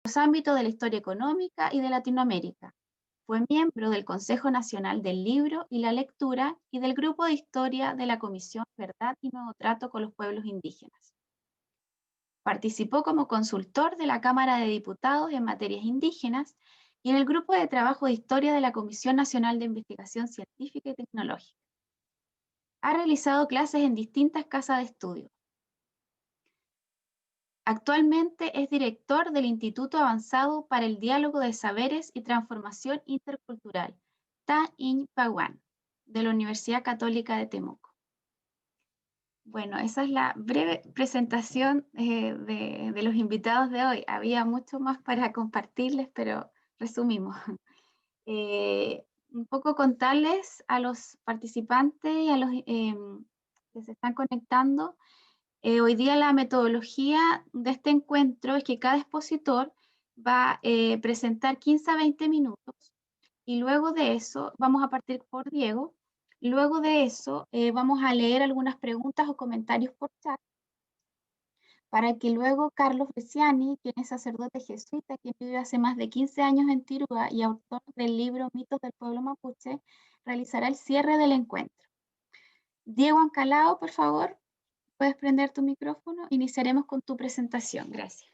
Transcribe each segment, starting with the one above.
los ámbitos de la historia económica y de Latinoamérica. Fue miembro del Consejo Nacional del Libro y la Lectura y del Grupo de Historia de la Comisión Verdad y Nuevo Trato con los Pueblos Indígenas. Participó como consultor de la Cámara de Diputados en materias indígenas y en el Grupo de Trabajo de Historia de la Comisión Nacional de Investigación Científica y Tecnológica. Ha realizado clases en distintas casas de estudio. Actualmente es director del Instituto Avanzado para el Diálogo de Saberes y Transformación Intercultural, Ta-In-Paguán, de la Universidad Católica de Temuco. Bueno, esa es la breve presentación de los invitados de hoy. Había mucho más para compartirles, pero resumimos. Un poco contarles a los participantes y a los que se están conectando. Hoy día la metodología de este encuentro es que cada expositor va a presentar 15 a 20 minutos y luego de eso, vamos a partir por Diego, luego de eso vamos a leer algunas preguntas o comentarios por chat para que luego Carlos Bresciani, quien es sacerdote jesuita, quien vive hace más de 15 años en Tirúa y autor del libro Mitos del Pueblo Mapuche, realizará el cierre del encuentro. Diego Ancalao, por favor, puedes prender tu micrófono. Iniciaremos con tu presentación. Gracias.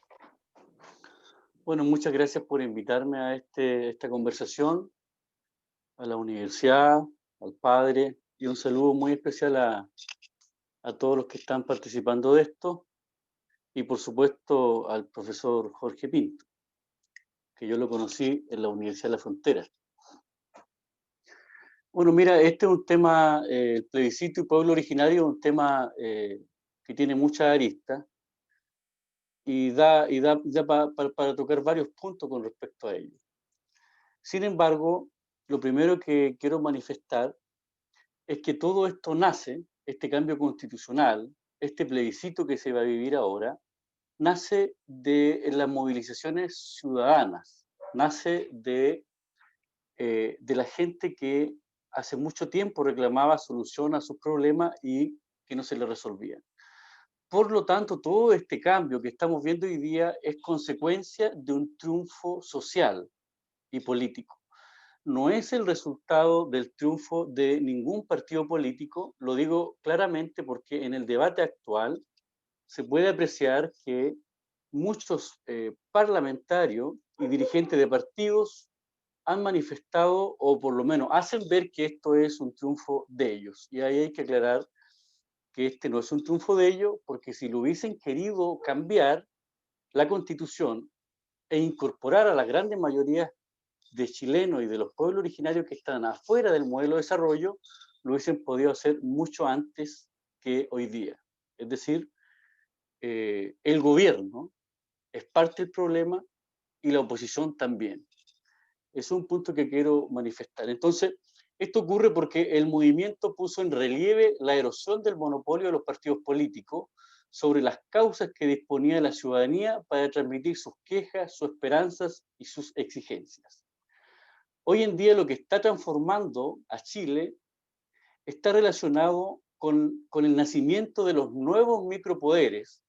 Bueno, muchas gracias por invitarme a esta conversación, a la universidad, al padre, y un saludo muy especial a todos los que están participando de esto, y por supuesto al profesor Jorge Pinto, que yo lo conocí en la Universidad de la Frontera. Bueno, mira, este es un tema, el plebiscito y pueblo originario, un tema que tiene muchas aristas y da para tocar varios puntos con respecto a ello. Sin embargo, lo primero que quiero manifestar es que todo esto nace, este cambio constitucional, este plebiscito que se va a vivir ahora, nace de las movilizaciones ciudadanas, nace de la gente que hace mucho tiempo reclamaba solución a sus problemas y que no se le resolvían. Por lo tanto, todo este cambio que estamos viendo hoy día es consecuencia de un triunfo social y político. No es el resultado del triunfo de ningún partido político, lo digo claramente porque en el debate actual se puede apreciar que muchos parlamentarios y dirigentes de partidos han manifestado o por lo menos hacen ver que esto es un triunfo de ellos. Y ahí hay que aclarar que este no es un triunfo de ellos, porque si lo hubiesen querido cambiar la constitución e incorporar a la grande mayoría de chilenos y de los pueblos originarios que están afuera del modelo de desarrollo, lo hubiesen podido hacer mucho antes que hoy día. Es decir, el gobierno es parte del problema y la oposición también. Es un punto que quiero manifestar. Entonces, esto ocurre porque el movimiento puso en relieve la erosión del monopolio de los partidos políticos sobre las causas que disponía la ciudadanía para transmitir sus quejas, sus esperanzas y sus exigencias. Hoy en día lo que está transformando a Chile está relacionado con el nacimiento de los nuevos micropoderes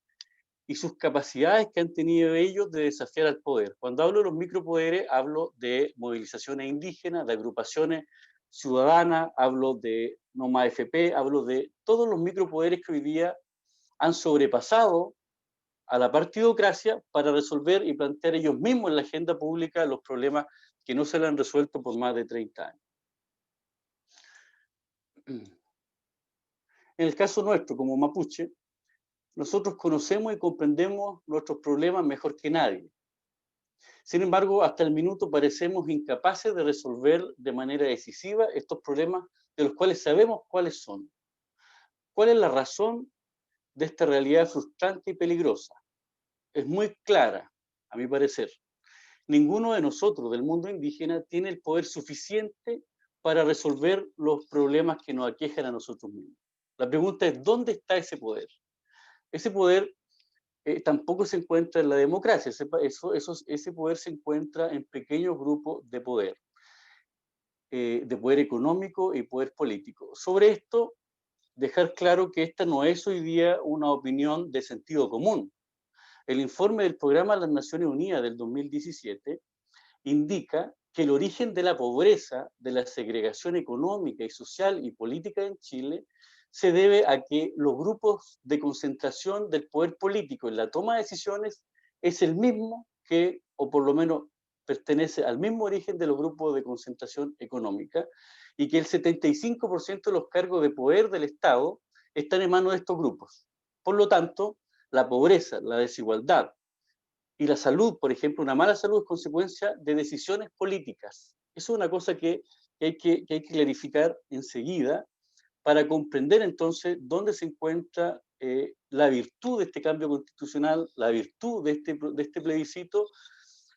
y sus capacidades que han tenido ellos de desafiar al poder. Cuando hablo de los micropoderes, hablo de movilizaciones indígenas, de agrupaciones ciudadanas, hablo de Noma FP, hablo de todos los micropoderes que hoy día han sobrepasado a la partidocracia para resolver y plantear ellos mismos en la agenda pública los problemas que no se le han resuelto por más de 30 años. En el caso nuestro, como mapuche, nosotros conocemos y comprendemos nuestros problemas mejor que nadie. Sin embargo, hasta el minuto parecemos incapaces de resolver de manera decisiva estos problemas de los cuales sabemos cuáles son. ¿Cuál es la razón de esta realidad frustrante y peligrosa? Es muy clara, a mi parecer. Ninguno de nosotros del mundo indígena tiene el poder suficiente para resolver los problemas que nos aquejan a nosotros mismos. La pregunta es, ¿dónde está ese poder? Ese poder tampoco se encuentra en la democracia, ese poder se encuentra en pequeños grupos de poder económico y poder político. Sobre esto, dejar claro que esta no es hoy día una opinión de sentido común. El informe del Programa de las Naciones Unidas del 2017 indica que el origen de la pobreza, de la segregación económica y social y política en Chile se debe a que los grupos de concentración del poder político en la toma de decisiones es el mismo que, o por lo menos pertenece al mismo origen de los grupos de concentración económica, y que el 75% de los cargos de poder del Estado están en manos de estos grupos. Por lo tanto, la pobreza, la desigualdad y la salud, por ejemplo, una mala salud es consecuencia de decisiones políticas. Eso es una cosa que hay que clarificar enseguida para comprender entonces dónde se encuentra la virtud de este cambio constitucional, la virtud de este plebiscito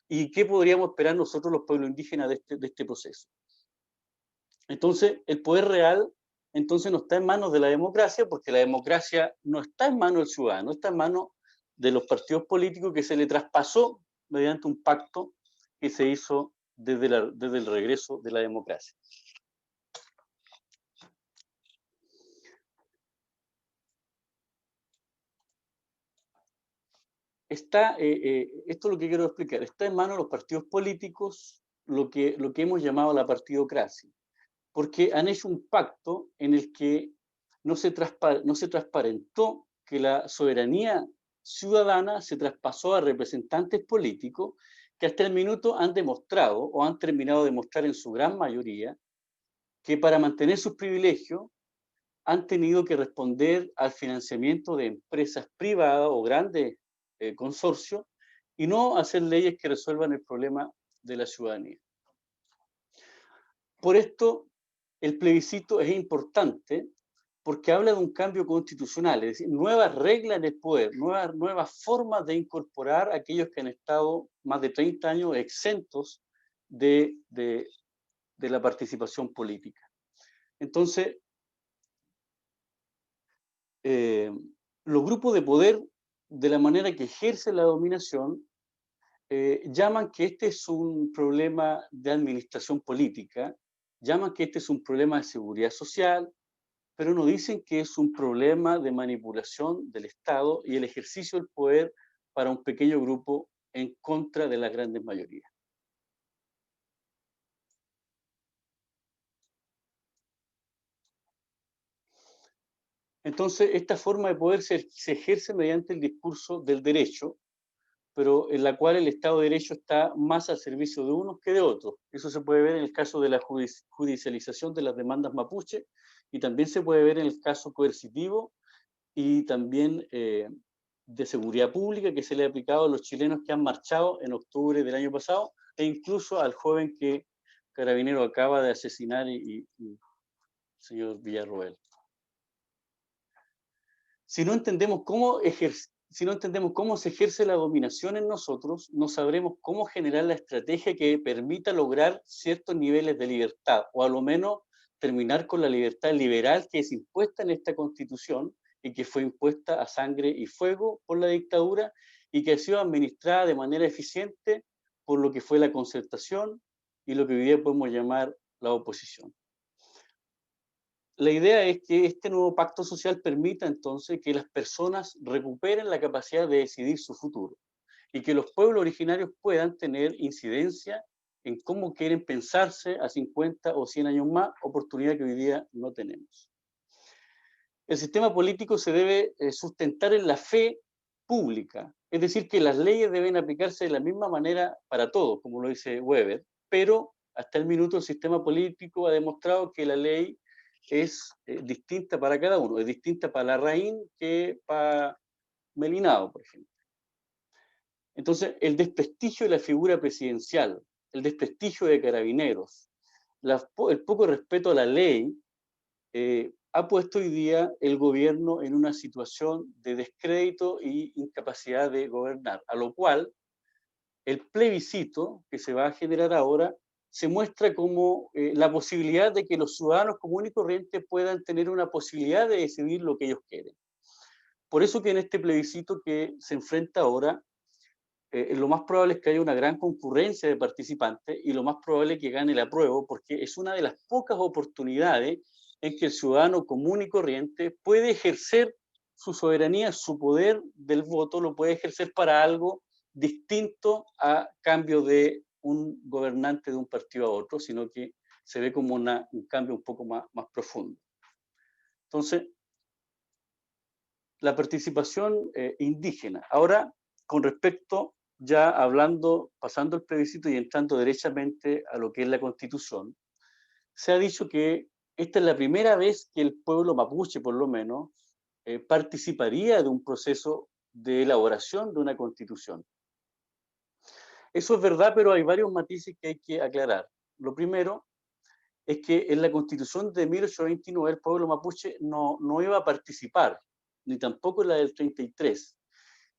y qué podríamos esperar nosotros los pueblos indígenas de este proceso. Entonces, el poder real entonces no está en manos de la democracia, porque la democracia no está en manos del ciudadano, está en manos de los partidos políticos que se le traspasó mediante un pacto que se hizo desde el regreso de la democracia. Esto es lo que quiero explicar, está en manos de los partidos políticos lo que hemos llamado la partidocracia, porque han hecho un pacto en el que no se transparentó que la soberanía ciudadana se traspasó a representantes políticos que hasta el minuto han demostrado o han terminado de demostrar en su gran mayoría que para mantener sus privilegios han tenido que responder al financiamiento de empresas privadas o grandes consorcios y no hacer leyes que resuelvan el problema de la ciudadanía. Por esto, el plebiscito es importante porque habla de un cambio constitucional, es decir, nuevas reglas en el poder, nuevas formas de incorporar a aquellos que han estado más de 30 años exentos de la participación política. Entonces, los grupos de poder, de la manera que ejercen la dominación, llaman que este es un problema de administración política, llaman que este es un problema de seguridad social, pero no dicen que es un problema de manipulación del Estado y el ejercicio del poder para un pequeño grupo en contra de las grandes mayorías. Entonces, esta forma de poder se ejerce mediante el discurso del derecho, pero en la cual el Estado de Derecho está más al servicio de unos que de otros. Eso se puede ver en el caso de la judicialización de las demandas mapuche y también se puede ver en el caso coercitivo y también de seguridad pública que se le ha aplicado a los chilenos que han marchado en octubre del año pasado e incluso al joven que Carabinero acaba de asesinar y señor Villarroel. Si no entendemos cómo se ejerce la dominación en nosotros, no sabremos cómo generar la estrategia que permita lograr ciertos niveles de libertad, o a lo menos terminar con la libertad liberal que es impuesta en esta Constitución y que fue impuesta a sangre y fuego por la dictadura y que ha sido administrada de manera eficiente por lo que fue la concertación y lo que hoy día podemos llamar la oposición. La idea es que este nuevo pacto social permita entonces que las personas recuperen la capacidad de decidir su futuro y que los pueblos originarios puedan tener incidencia en cómo quieren pensarse a 50 o 100 años más, oportunidad que hoy día no tenemos. El sistema político se debe sustentar en la fe pública, es decir, que las leyes deben aplicarse de la misma manera para todos, como lo dice Weber, pero hasta el minuto el sistema político ha demostrado que la ley es distinta para cada uno, es distinta para Larraín que para Melinao, por ejemplo. Entonces, el desprestigio de la figura presidencial, el desprestigio de Carabineros, el poco respeto a la ley, ha puesto hoy día el gobierno en una situación de descrédito e incapacidad de gobernar, a lo cual el plebiscito que se va a generar ahora se muestra como la posibilidad de que los ciudadanos comunes y corrientes puedan tener una posibilidad de decidir lo que ellos quieren. Por eso que en este plebiscito que se enfrenta ahora, lo más probable es que haya una gran concurrencia de participantes y lo más probable es que gane el apruebo, porque es una de las pocas oportunidades en que el ciudadano común y corriente puede ejercer su soberanía, su poder del voto lo puede ejercer para algo distinto a cambio de un gobernante de un partido a otro, sino que se ve como un cambio un poco más profundo. Entonces, la participación indígena. Ahora, con respecto, ya hablando, pasando el plebiscito y entrando derechamente a lo que es la Constitución, se ha dicho que esta es la primera vez que el pueblo mapuche, por lo menos, participaría de un proceso de elaboración de una Constitución. Eso es verdad, pero hay varios matices que hay que aclarar. Lo primero es que en la Constitución de 1829 el pueblo mapuche no iba a participar, ni tampoco en la del 33.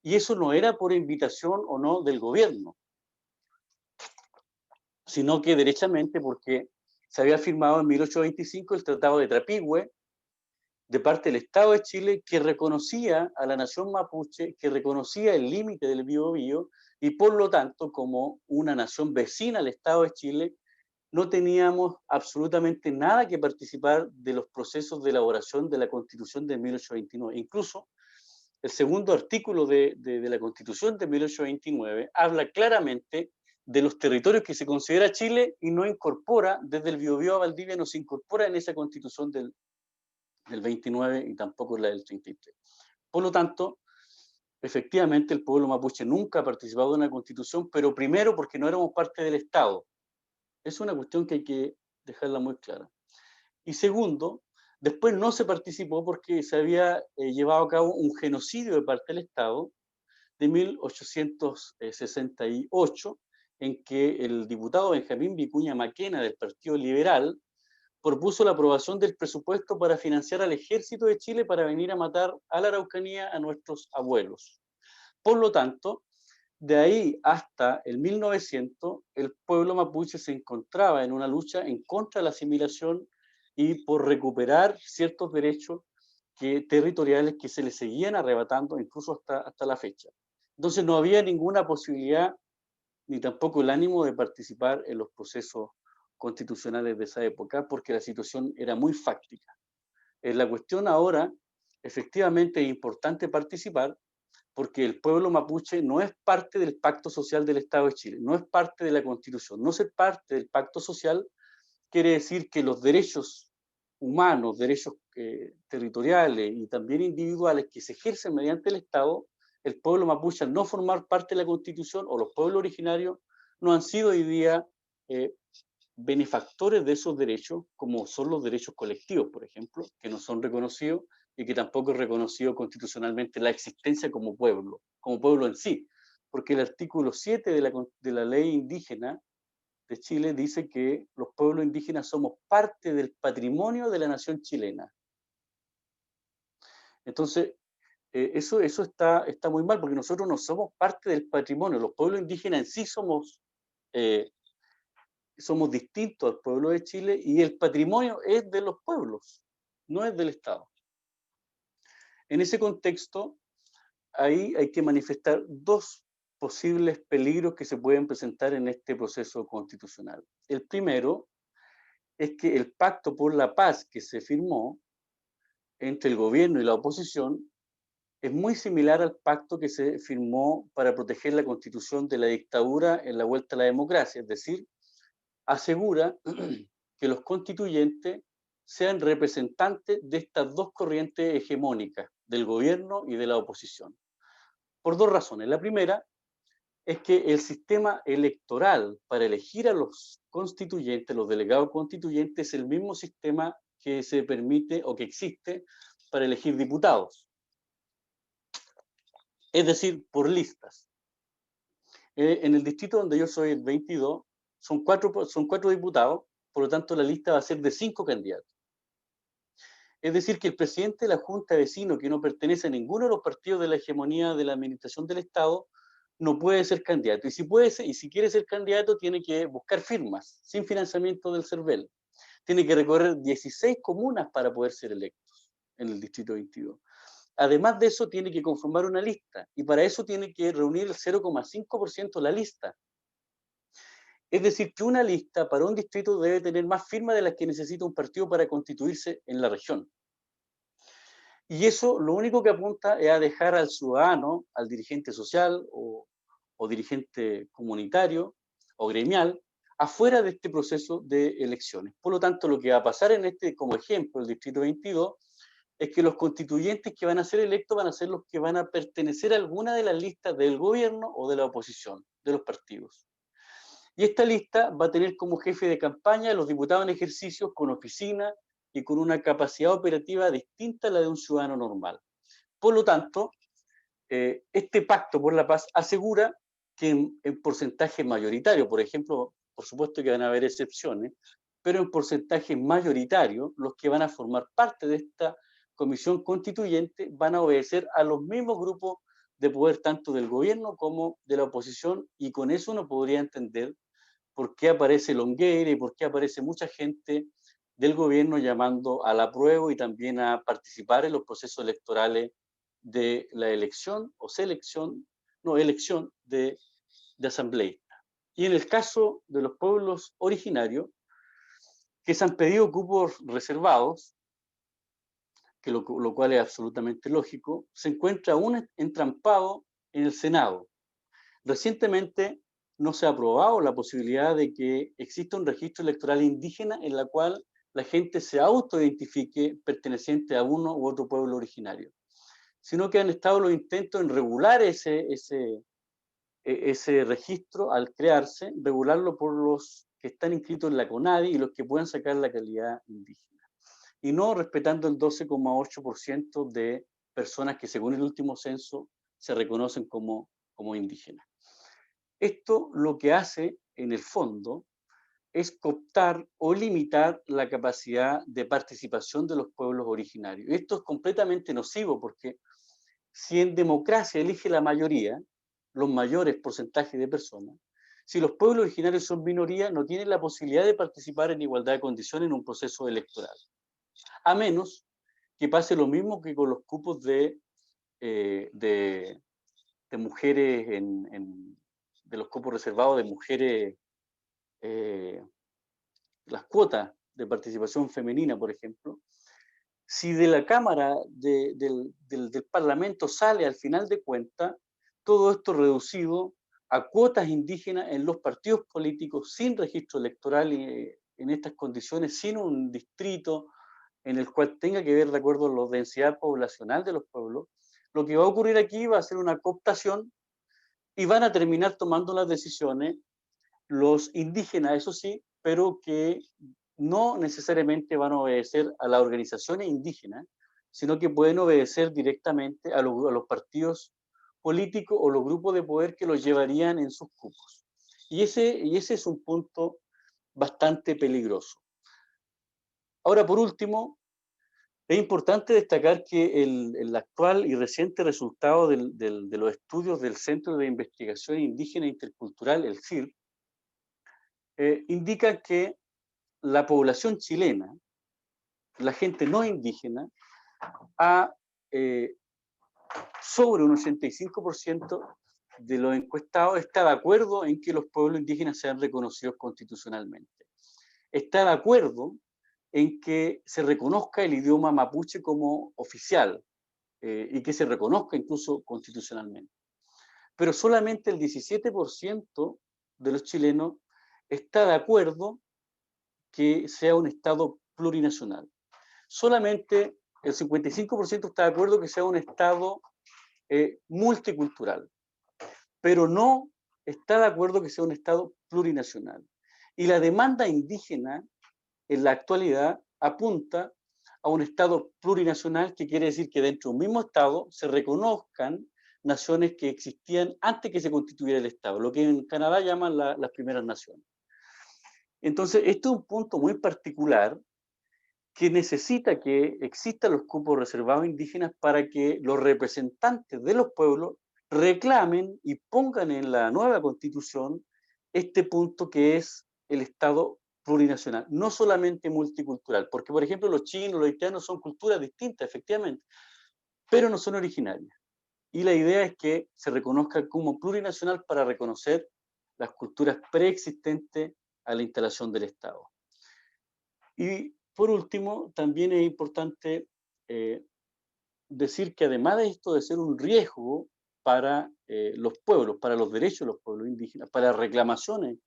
Y eso no era por invitación o no del gobierno, sino que derechamente porque se había firmado en 1825 el Tratado de Trapigüe de parte del Estado de Chile, que reconocía a la nación mapuche, que reconocía el límite del Biobío, y por lo tanto, como una nación vecina al Estado de Chile, no teníamos absolutamente nada que participar de los procesos de elaboración de la Constitución de 1829. Incluso el segundo artículo de la Constitución de 1829 habla claramente de los territorios que se considera Chile y no incorpora, desde el Biobío a Valdivia, no se incorpora en esa Constitución del 29 y tampoco la del 33. Por lo tanto, efectivamente el pueblo mapuche nunca ha participado de una Constitución, pero primero porque no éramos parte del Estado. Es una cuestión que hay que dejarla muy clara. Y segundo, después no se participó porque se había llevado a cabo un genocidio de parte del Estado de 1868, en que el diputado Benjamín Vicuña Maquena del Partido Liberal propuso la aprobación del presupuesto para financiar al ejército de Chile para venir a matar a la Araucanía a nuestros abuelos. Por lo tanto, de ahí hasta el 1900, el pueblo mapuche se encontraba en una lucha en contra de la asimilación y por recuperar ciertos derechos territoriales que se le seguían arrebatando incluso hasta la fecha. Entonces no había ninguna posibilidad ni tampoco el ánimo de participar en los procesos constitucionales de esa época, porque la situación era muy fáctica. En la cuestión ahora, efectivamente es importante participar, porque el pueblo mapuche no es parte del pacto social del Estado de Chile, no es parte de la Constitución. No ser parte del pacto social quiere decir que los derechos humanos, derechos territoriales y también individuales que se ejercen mediante el Estado, el pueblo mapuche, al no formar parte de la Constitución, o los pueblos originarios, no han sido hoy día benefactores de esos derechos, como son los derechos colectivos, por ejemplo, que no son reconocidos y que tampoco es reconocido constitucionalmente la existencia como pueblo en sí, porque el artículo 7 de la ley indígena de Chile dice que los pueblos indígenas somos parte del patrimonio de la nación chilena. Entonces, eso está muy mal, porque nosotros no somos parte del patrimonio. Los pueblos indígenas en sí somos distintos al pueblo de Chile, y el patrimonio es de los pueblos, no es del Estado. En ese contexto, ahí hay que manifestar dos posibles peligros que se pueden presentar en este proceso constitucional. El primero es que el pacto por la paz que se firmó entre el gobierno y la oposición es muy similar al pacto que se firmó para proteger la constitución de la dictadura en la vuelta a la democracia, es decir, asegura que los constituyentes sean representantes de estas dos corrientes hegemónicas, del gobierno y de la oposición. Por dos razones. La primera es que el sistema electoral para elegir a los constituyentes, los delegados constituyentes, es el mismo sistema que se permite o que existe para elegir diputados. Es decir, por listas. En el distrito donde yo soy, el 22, son cuatro diputados, por lo tanto la lista va a ser de 5 candidatos. Es decir, que el presidente de la Junta de Vecinos, que no pertenece a ninguno de los partidos de la hegemonía de la administración del Estado, no puede ser candidato. Y si quiere ser candidato, tiene que buscar firmas, sin financiamiento del CERVEL. Tiene que recorrer 16 comunas para poder ser electos en el distrito 22. Además de eso, tiene que conformar una lista, y para eso tiene que reunir el 0,5% de la lista. Es decir, que una lista para un distrito debe tener más firmas de las que necesita un partido para constituirse en la región. Y eso lo único que apunta es a dejar al ciudadano, al dirigente social o dirigente comunitario o gremial, afuera de este proceso de elecciones. Por lo tanto, lo que va a pasar en este, como ejemplo, el Distrito 22, es que los constituyentes que van a ser electos van a ser los que van a pertenecer a alguna de las listas del gobierno o de la oposición, de los partidos. Y esta lista va a tener como jefe de campaña a los diputados en ejercicio con oficina y con una capacidad operativa distinta a la de un ciudadano normal. Por lo tanto, este pacto por la paz asegura que en porcentaje mayoritario, por ejemplo, por supuesto que van a haber excepciones, pero en porcentaje mayoritario, los que van a formar parte de esta comisión constituyente van a obedecer a los mismos grupos de poder, tanto del gobierno como de la oposición, y con eso uno podría entender por qué aparece Longueira y por qué aparece mucha gente del gobierno llamando al apruebo y también a participar en los procesos electorales de la elección o selección, no, elección de asambleístas. Y en el caso de los pueblos originarios, que se han pedido cupos reservados, que lo cual es absolutamente lógico, se encuentra aún entrampado en el Senado. Recientemente no se ha aprobado la posibilidad de que exista un registro electoral indígena en la cual la gente se autoidentifique perteneciente a uno u otro pueblo originario, sino que han estado los intentos en regular ese registro al crearse, regularlo por los que están inscritos en la CONADI y los que puedan sacar la calidad indígena, y no respetando el 12,8% de personas que según el último censo se reconocen como indígenas. Esto lo que hace, en el fondo, es cooptar o limitar la capacidad de participación de los pueblos originarios. Esto es completamente nocivo porque si en democracia elige la mayoría, los mayores porcentajes de personas, si los pueblos originarios son minoría, no tienen la posibilidad de participar en igualdad de condiciones en un proceso electoral. A menos que pase lo mismo que con los cupos de mujeres de los cupos reservados de mujeres, las cuotas de participación femenina, por ejemplo. Si de la Cámara del Parlamento sale al final de cuentas todo esto reducido a cuotas indígenas en los partidos políticos sin registro electoral en estas condiciones, sin un distrito en el cual tenga que ver de acuerdo a la densidad poblacional de los pueblos, lo que va a ocurrir aquí va a ser una cooptación y van a terminar tomando las decisiones los indígenas, eso sí, pero que no necesariamente van a obedecer a las organizaciones indígenas, sino que pueden obedecer directamente a los partidos políticos o los grupos de poder que los llevarían en sus cupos. Y ese es un punto bastante peligroso. Ahora, por último, es importante destacar que el actual y reciente resultado de los estudios del Centro de Investigación Indígena Intercultural, el CIR, indica que la población chilena, la gente no indígena, ha sobre un 85% de los encuestados está de acuerdo en que los pueblos indígenas sean reconocidos constitucionalmente. Está de acuerdo en que se reconozca el idioma mapuche como oficial y que se reconozca incluso constitucionalmente. Pero solamente el 17% de los chilenos está de acuerdo que sea un Estado plurinacional. Solamente el 55% está de acuerdo que sea un Estado multicultural, pero no está de acuerdo que sea un Estado plurinacional. Y la demanda indígena en la actualidad apunta a un Estado plurinacional, que quiere decir que dentro de un mismo Estado se reconozcan naciones que existían antes que se constituyera el Estado, lo que en Canadá llaman las primeras naciones. Entonces, esto es un punto muy particular que necesita que existan los cupos reservados indígenas para que los representantes de los pueblos reclamen y pongan en la nueva constitución este punto que es el Estado plurinacional, no solamente multicultural, porque por ejemplo los chinos, los haitianos son culturas distintas, efectivamente, pero no son originarias. Y la idea es que se reconozca como plurinacional para reconocer las culturas preexistentes a la instalación del Estado. Y por último, también es importante decir que además de esto de ser un riesgo para los pueblos, para los derechos de los pueblos indígenas, para reclamaciones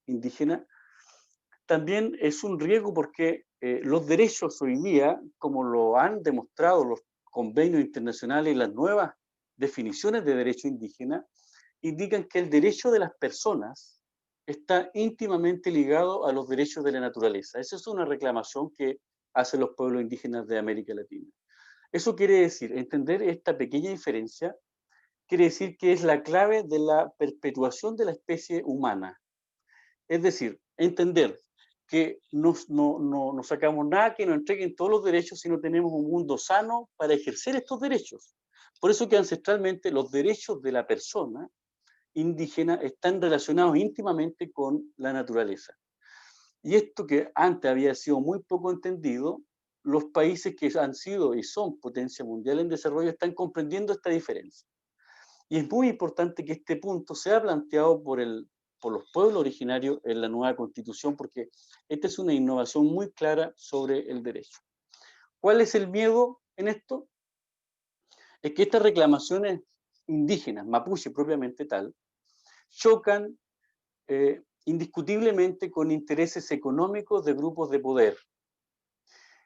indígenas, también es un riesgo porque los derechos hoy día, como lo han demostrado los convenios internacionales y las nuevas definiciones de derecho indígena, indican que el derecho de las personas está íntimamente ligado a los derechos de la naturaleza. Esa es una reclamación que hacen los pueblos indígenas de América Latina. Eso quiere decir, entender esta pequeña diferencia, quiere decir que es la clave de la perpetuación de la especie humana. Es decir, entender que no sacamos nada que nos entreguen todos los derechos si no tenemos un mundo sano para ejercer estos derechos. Por eso que ancestralmente los derechos de la persona indígena están relacionados íntimamente con la naturaleza. Y esto que antes había sido muy poco entendido, los países que han sido y son potencia mundial en desarrollo están comprendiendo esta diferencia. Y es muy importante que este punto sea planteado por los pueblos originarios en la nueva constitución, porque esta es una innovación muy clara sobre el derecho. ¿Cuál es el miedo en esto? Es que estas reclamaciones indígenas, mapuche propiamente tal, chocan indiscutiblemente con intereses económicos de grupos de poder.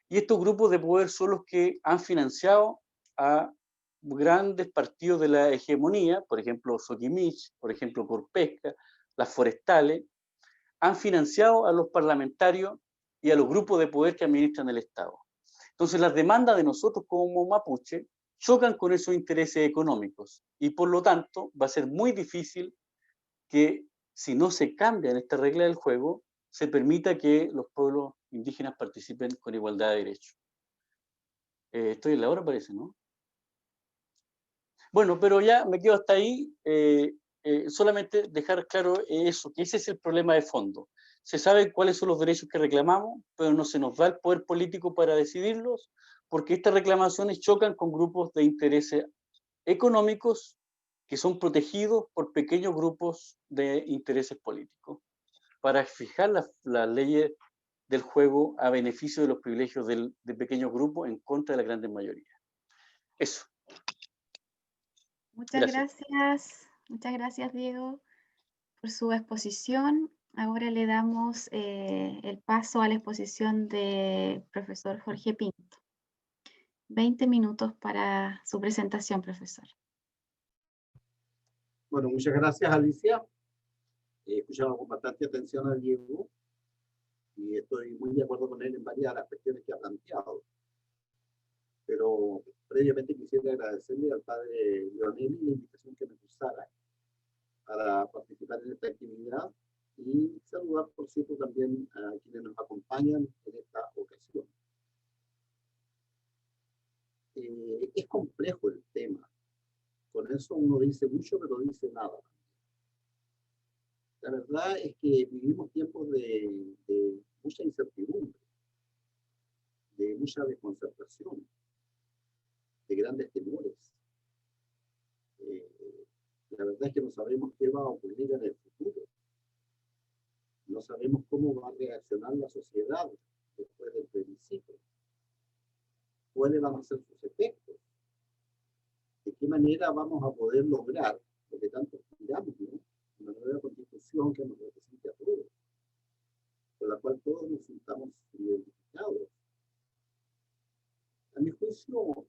Y estos grupos de poder son los que han financiado a grandes partidos de la hegemonía, por ejemplo Soquimich, por ejemplo Corpesca, las forestales, han financiado a los parlamentarios y a los grupos de poder que administran el Estado. Entonces las demandas de nosotros como mapuche chocan con esos intereses económicos y por lo tanto va a ser muy difícil que si no se cambian esta regla del juego, se permita que los pueblos indígenas participen con igualdad de derechos. Estoy en la hora, parece, ¿no? Bueno, pero ya me quedo hasta ahí. Solamente dejar claro eso, que ese es el problema de fondo. Se sabe cuáles son los derechos que reclamamos, pero no se nos da el poder político para decidirlos, porque estas reclamaciones chocan con grupos de intereses económicos que son protegidos por pequeños grupos de intereses políticos para fijar las leyes del juego a beneficio de los privilegios de pequeños grupos en contra de la gran mayoría. Eso. Muchas gracias, Diego, por su exposición. Ahora le damos el paso a la exposición del profesor Jorge Pinto. 20 minutos para su presentación, profesor. Bueno, muchas gracias, Alicia. He escuchado con bastante atención a Diego y estoy muy de acuerdo con él en varias de las cuestiones que ha planteado. Pero previamente quisiera agradecerle al padre Leonel la invitación que me cursara para participar en esta actividad y saludar, por cierto, también a quienes nos acompañan en esta ocasión. Es complejo el tema. Con eso uno dice mucho, pero dice nada. La verdad es que vivimos tiempos de mucha incertidumbre, de mucha desconcertación, de grandes temores. La verdad es que no sabemos qué va a ocurrir en el futuro. No sabemos cómo va a reaccionar la sociedad después del plebiscito. ¿Cuáles van a ser sus efectos? ¿De qué manera vamos a poder lograr lo que tanto aspiramos, ¿no? Una nueva constitución que nos represente a todos, con la cual todos nos sintamos identificados? A mi juicio,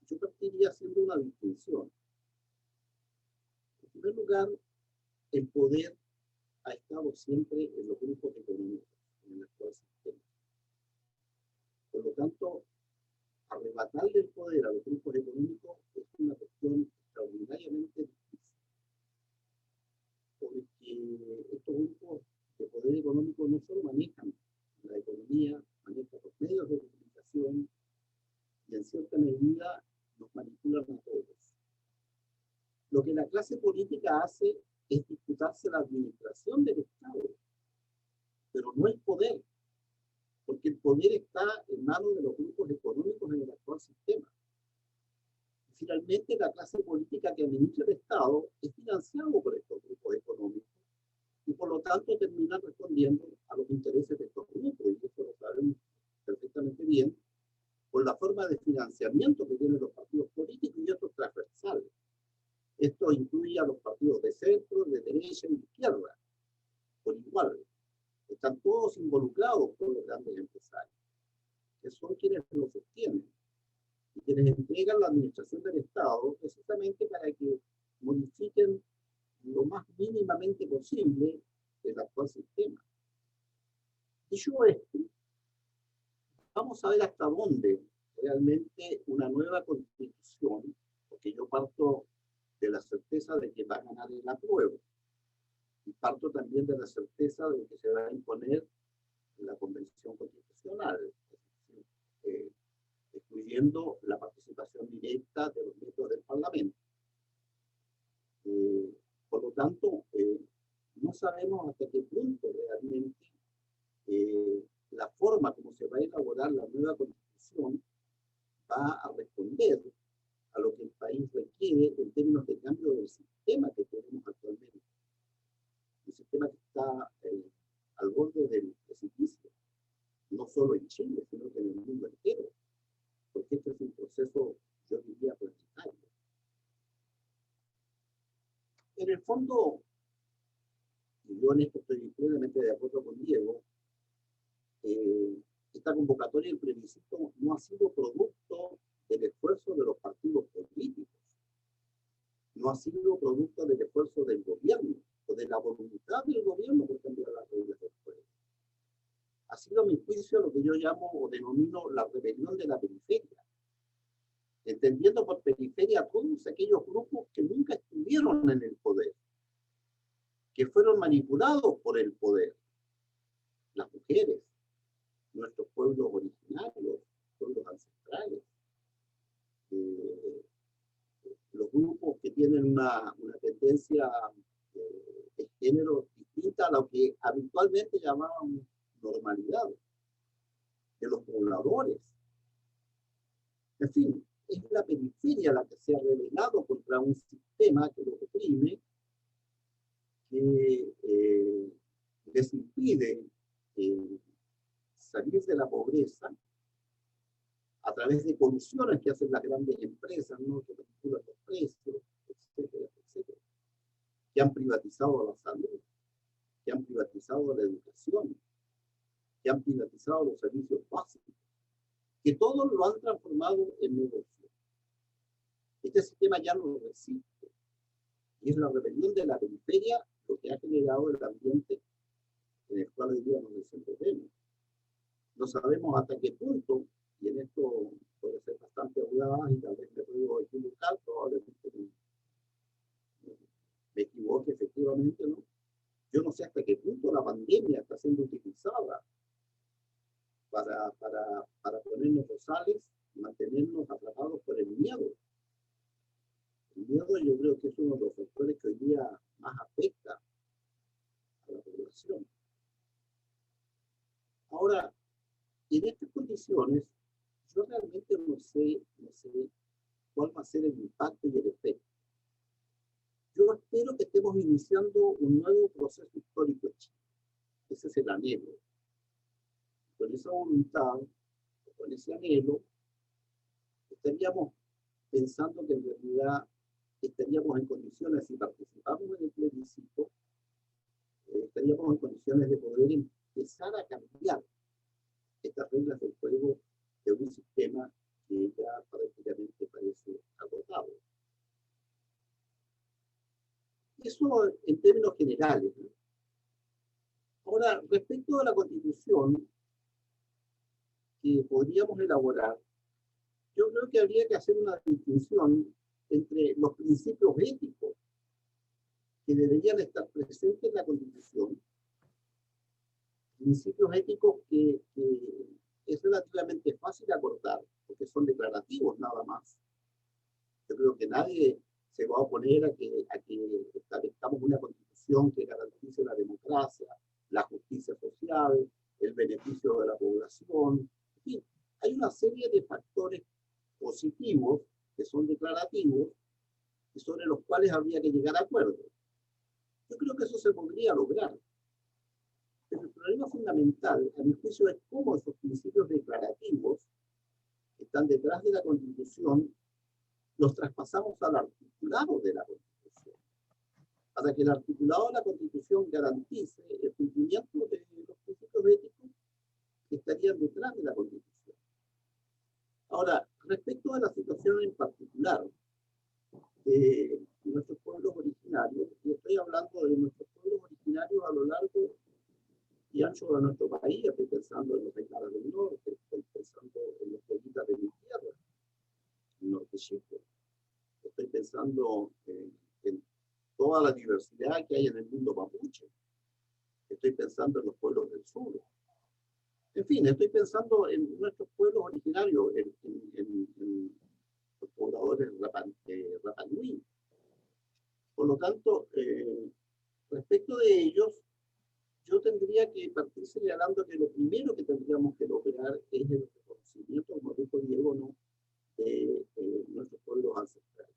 yo partiría haciendo una distinción. En primer lugar, el poder ha estado siempre en los grupos económicos, en el actual sistema. Por lo tanto, arrebatarle el poder a los grupos económicos es una cuestión extraordinariamente difícil. Porque estos grupos de poder económico no solo manejan la economía, manejan los medios de comunicación y en cierta medida nos manipulan a todos. Lo que la clase política hace es disputarse la administración del Estado, pero no el poder, porque el poder está en manos de los grupos económicos en el actual sistema. Y finalmente, la clase política que administra el Estado es financiado por estos grupos económicos y por lo tanto termina respondiendo a los intereses de estos grupos, y eso lo sabemos perfectamente bien, por la forma de financiamiento que tienen los partidos políticos, y esto es transversal. Esto incluye a los partidos de centro, de derecha y de izquierda, por igual. Están todos involucrados por los grandes empresarios, que son quienes lo sostienen y quienes entregan la administración del Estado precisamente para que modifiquen lo más mínimamente posible el actual sistema. Dicho esto, vamos a ver hasta dónde realmente una nueva constitución, porque yo parto de la certeza de que va a ganar el apruebo, y parto también de la certeza de que se va a imponer la convención constitucional, excluyendo la participación directa de los miembros del Parlamento. Por lo tanto, no sabemos hasta qué punto realmente la forma como se va a elaborar la nueva constitución va a responder a lo que el país requiere en términos de cambio del sistema que tenemos actualmente. Un sistema que está al borde del precipicio, no solo en Chile, sino que en el mundo entero, porque este es un proceso, yo diría, planetario. En el fondo, y yo en esto estoy plenamente de acuerdo con Diego, esta convocatoria del plebiscito no ha sido producto del esfuerzo de los partidos políticos, no ha sido producto del esfuerzo del gobierno o de la voluntad del gobierno por cambiar las reglas del juego. Ha sido, a mi juicio, lo que yo llamo o denomino la rebelión de la periferia, entendiendo por periferia a todos aquellos grupos que nunca estuvieron en el poder, que fueron manipulados por el poder, las mujeres, nuestros pueblos originarios, pueblos ancestrales, los grupos que tienen una tendencia de género distinta a lo que habitualmente llamaban normalidad, de los pobladores. En fin, es la periferia la que se ha rebelado contra un sistema que los oprime, que les impide salir de la pobreza a través de colusiones que hacen las grandes empresas, ¿no?, que manipulan los precios, etcétera, etcétera, que han privatizado la salud, que han privatizado la educación, que han privatizado los servicios básicos, que todos lo han transformado en negocio. Este sistema ya no lo resiste, y es la rebelión de la periferia lo que ha generado el ambiente en el cual hoy día nos desenvolvemos. No sabemos hasta qué punto, y en esto puede ser bastante audaz y tal vez me puedo equivocar, probablemente me equivoque efectivamente, ¿no? Yo no sé hasta qué punto la pandemia está siendo utilizada para ponernos rosales y mantenernos atrapados por el miedo. El miedo yo creo que es uno de los factores que hoy día más afecta a la población. Ahora, en estas condiciones, yo realmente no sé cuál va a ser el impacto y el efecto. Yo espero que estemos iniciando un nuevo proceso histórico en Chile. Ese es el anhelo. Con esa voluntad, con ese anhelo, estaríamos pensando que en realidad estaríamos en condiciones, si participamos en el plebiscito, estaríamos en condiciones de poder empezar a cambiar estas reglas del juego de un sistema que ya prácticamente parece agotado. Eso en términos generales, ¿no? Ahora, respecto a la Constitución que podríamos elaborar, yo creo que habría que hacer una distinción entre los principios éticos que deberían estar presentes en la Constitución, principios éticos que es relativamente fácil acordar, porque son declarativos nada más. Yo creo que nadie se va a oponer a que establezcamos una Constitución que garantice la democracia, la justicia social, el beneficio de la población. En fin, hay una serie de factores positivos que son declarativos y sobre los cuales habría que llegar a acuerdos. Yo creo que eso se podría lograr. Pero el problema fundamental, a mi juicio, es cómo esos principios declarativos que están detrás de la Constitución, los traspasamos al articulado de la Constitución, para que el articulado de la Constitución garantice el cumplimiento de los principios éticos que estarían detrás de la Constitución. Ahora, respecto a la situación en particular de nuestros pueblos originarios, y estoy hablando de nuestros pueblos originarios a lo largo y ancho de nuestro país, estoy pensando en los Aymaras del Norte, estoy pensando en los pueblitos de mi tierra, el norte chico, estoy pensando en toda la diversidad que hay en el mundo mapuche, estoy pensando en los pueblos del sur, en fin, estoy pensando en nuestros pueblos originarios, en los pobladores Rapa Nui. Por lo tanto, respecto de ellos, yo tendría que partir señalando que lo primero que tendríamos que lograr es el reconocimiento, como dijo Diego, ¿no?, de nuestros pueblos ancestrales.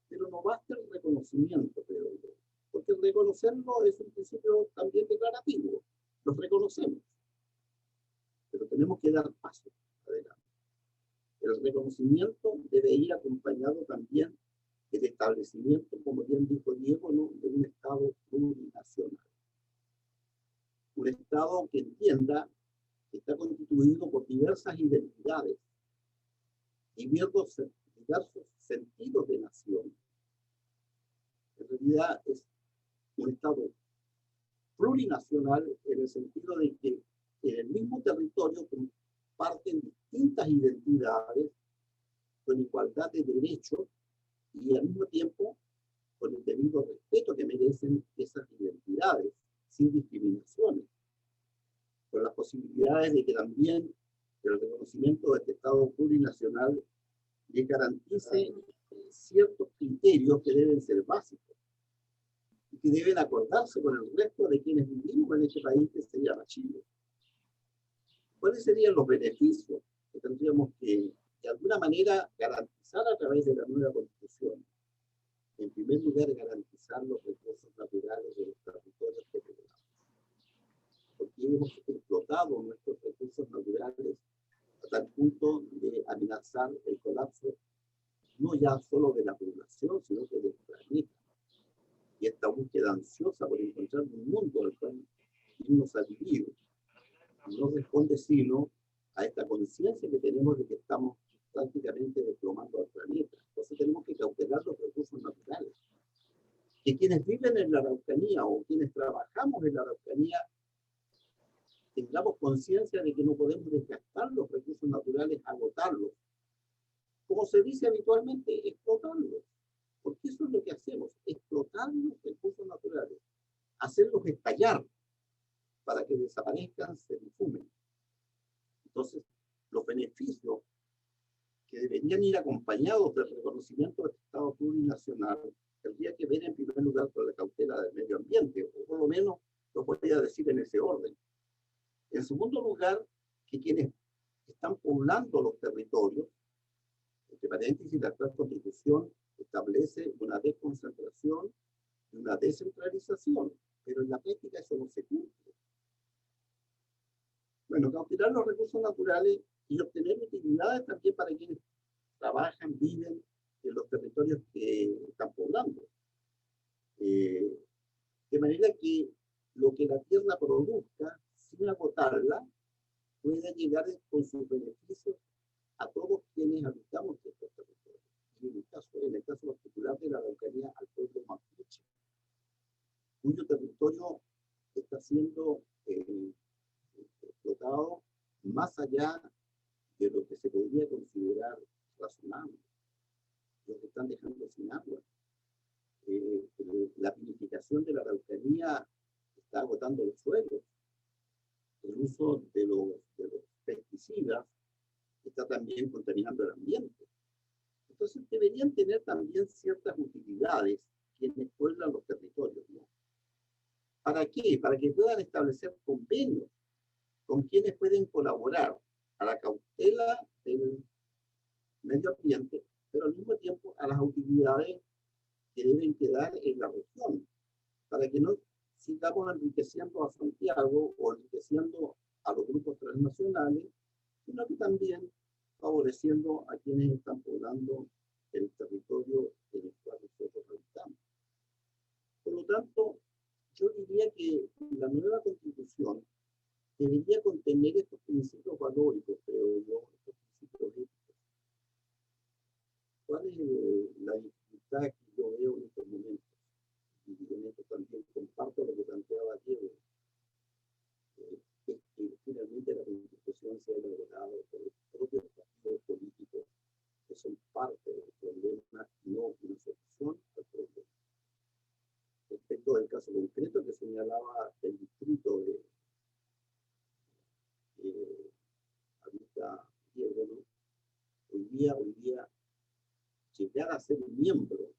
Pero no basta el reconocimiento, creo yo, porque reconocerlo es un principio también declarativo. Los reconocemos, pero tenemos que dar pasos adelante. El reconocimiento debe ir acompañado también del establecimiento, como bien dijo Diego, ¿no?, de un Estado plurinacional. Un Estado que entienda que está constituido por diversas identidades, diversos sentidos de nación. En realidad es un Estado plurinacional en el sentido de que en el mismo territorio comparten distintas identidades con igualdad de derechos y al mismo tiempo con el debido respeto que merecen esas identidades, sin discriminaciones, con las posibilidades de que también el reconocimiento de este Estado plurinacional le garantice ciertos criterios que deben ser básicos y que deben acordarse con el resto de quienes vivimos en este país que se llama Chile. ¿Cuáles serían los beneficios que tendríamos que, de alguna manera, garantizar a través de la nueva Constitución? En primer lugar, garantizar los recursos naturales de los territorios que tenemos, porque hemos explotado nuestros recursos naturales hasta el punto de amenazar el colapso no ya solo de la población, sino que del planeta. Y esta búsqueda ansiosa por encontrar un mundo al cual irnos a vivir no responde sino a esta conciencia que tenemos de que estamos prácticamente desplomando al planeta. Entonces tenemos que cautelar los recursos naturales. Que quienes viven en la Araucanía o quienes trabajamos en la Araucanía tengamos conciencia de que no podemos desgastar los recursos naturales, agotarlos. Como se dice habitualmente, explotarlos. Porque eso es lo que hacemos, explotar los recursos naturales, hacerlos estallar para que desaparezcan, se difumen. Entonces, los beneficios que deberían ir acompañados del reconocimiento del Estado plurinacional tendría que ver en primer lugar con la cautela del medio ambiente, o por lo menos lo podría decir en ese orden. En segundo lugar, que quienes están poblando los territorios, entre paréntesis, la actual Constitución establece una desconcentración y una descentralización, pero en la práctica eso no se cumple. Bueno, cautelar los recursos naturales y obtener utilidades también para quienes trabajan, viven en los territorios que están poblando. De manera que lo que la tierra produzca, sin agotarla, pueda llegar con sus beneficios a todos quienes habitamos estos territorios. Y en el caso particular de la Araucanía, al pueblo mapuche, cuyo territorio está siendo explotado más allá de lo que se podría considerar razonable. Los que están dejando sin agua. La purificación de la Araucanía está agotando los suelos. El uso de los pesticidas está también contaminando el ambiente. Entonces deberían tener también ciertas utilidades quienes pueblan los territorios, ¿no? ¿Para qué? Para que puedan establecer convenios con quienes pueden colaborar a la cautela del medio ambiente, pero al mismo tiempo a las utilidades que deben quedar en la región, para que no sigamos enriqueciendo a Santiago o enriqueciendo a los grupos transnacionales, sino que también favoreciendo a quienes están poblando el territorio en el cual nosotros habitamos. Por lo tanto, yo diría que la nueva Constitución debería contener estos principios valóricos, creo yo, estos principios éticos. ¿Cuál es la dificultad que yo veo en estos momentos? Y en esto también comparto lo que planteaba Diego, es que finalmente la Constitución sea elaborada por los propios partidos políticos que son parte del problema y no una solución al problema. Respecto del caso concreto que señalaba el distrito de habita Diego, ¿no? Hoy día, llegar a ser miembro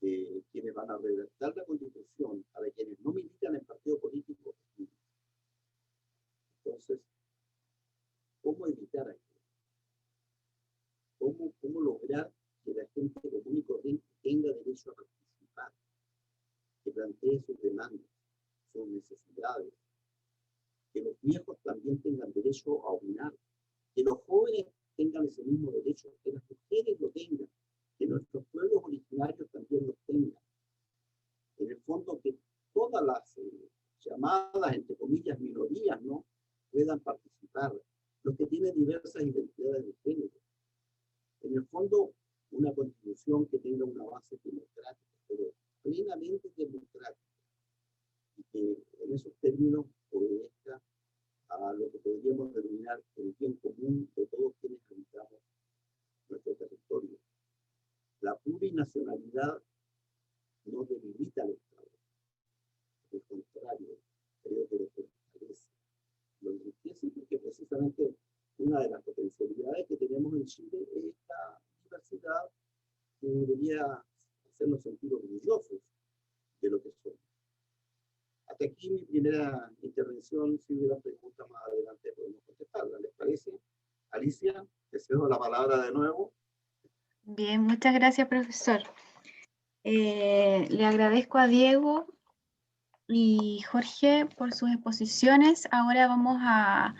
de quienes van a redactar la Constitución, para quienes no militan en partido político. Entonces, ¿cómo evitar esto? ¿Cómo lograr que la gente común y corriente tenga derecho a participar, que plantee sus demandas, sus necesidades, que los viejos también tengan derecho a opinar, que los jóvenes tengan ese mismo derecho, que las mujeres lo tengan, que nuestros pueblos originarios también lo tengan? En el fondo, que todas las llamadas, entre comillas, minorías, ¿no?, puedan participar, los que tienen diversas identidades de género. En el fondo, una constitución que tenga una base democrática, pero plenamente democrática, y que en esos términos obedezca a lo que podríamos denominar el bien común de todos quienes habitamos nuestro territorio. La plurinacionalidad no debilita al Estado, al contrario, creo que lo fortalece, lo enriquece, porque precisamente una de las potencialidades que tenemos en Chile es esta diversidad que debería hacernos sentir orgullosos de lo que somos. Hasta aquí mi primera intervención. Si hubiera preguntas más adelante podemos contestarla, ¿les parece? Alicia, te cedo la palabra de nuevo. Bien, muchas gracias, profesor. Le agradezco a Diego y Jorge por sus exposiciones. Ahora vamos a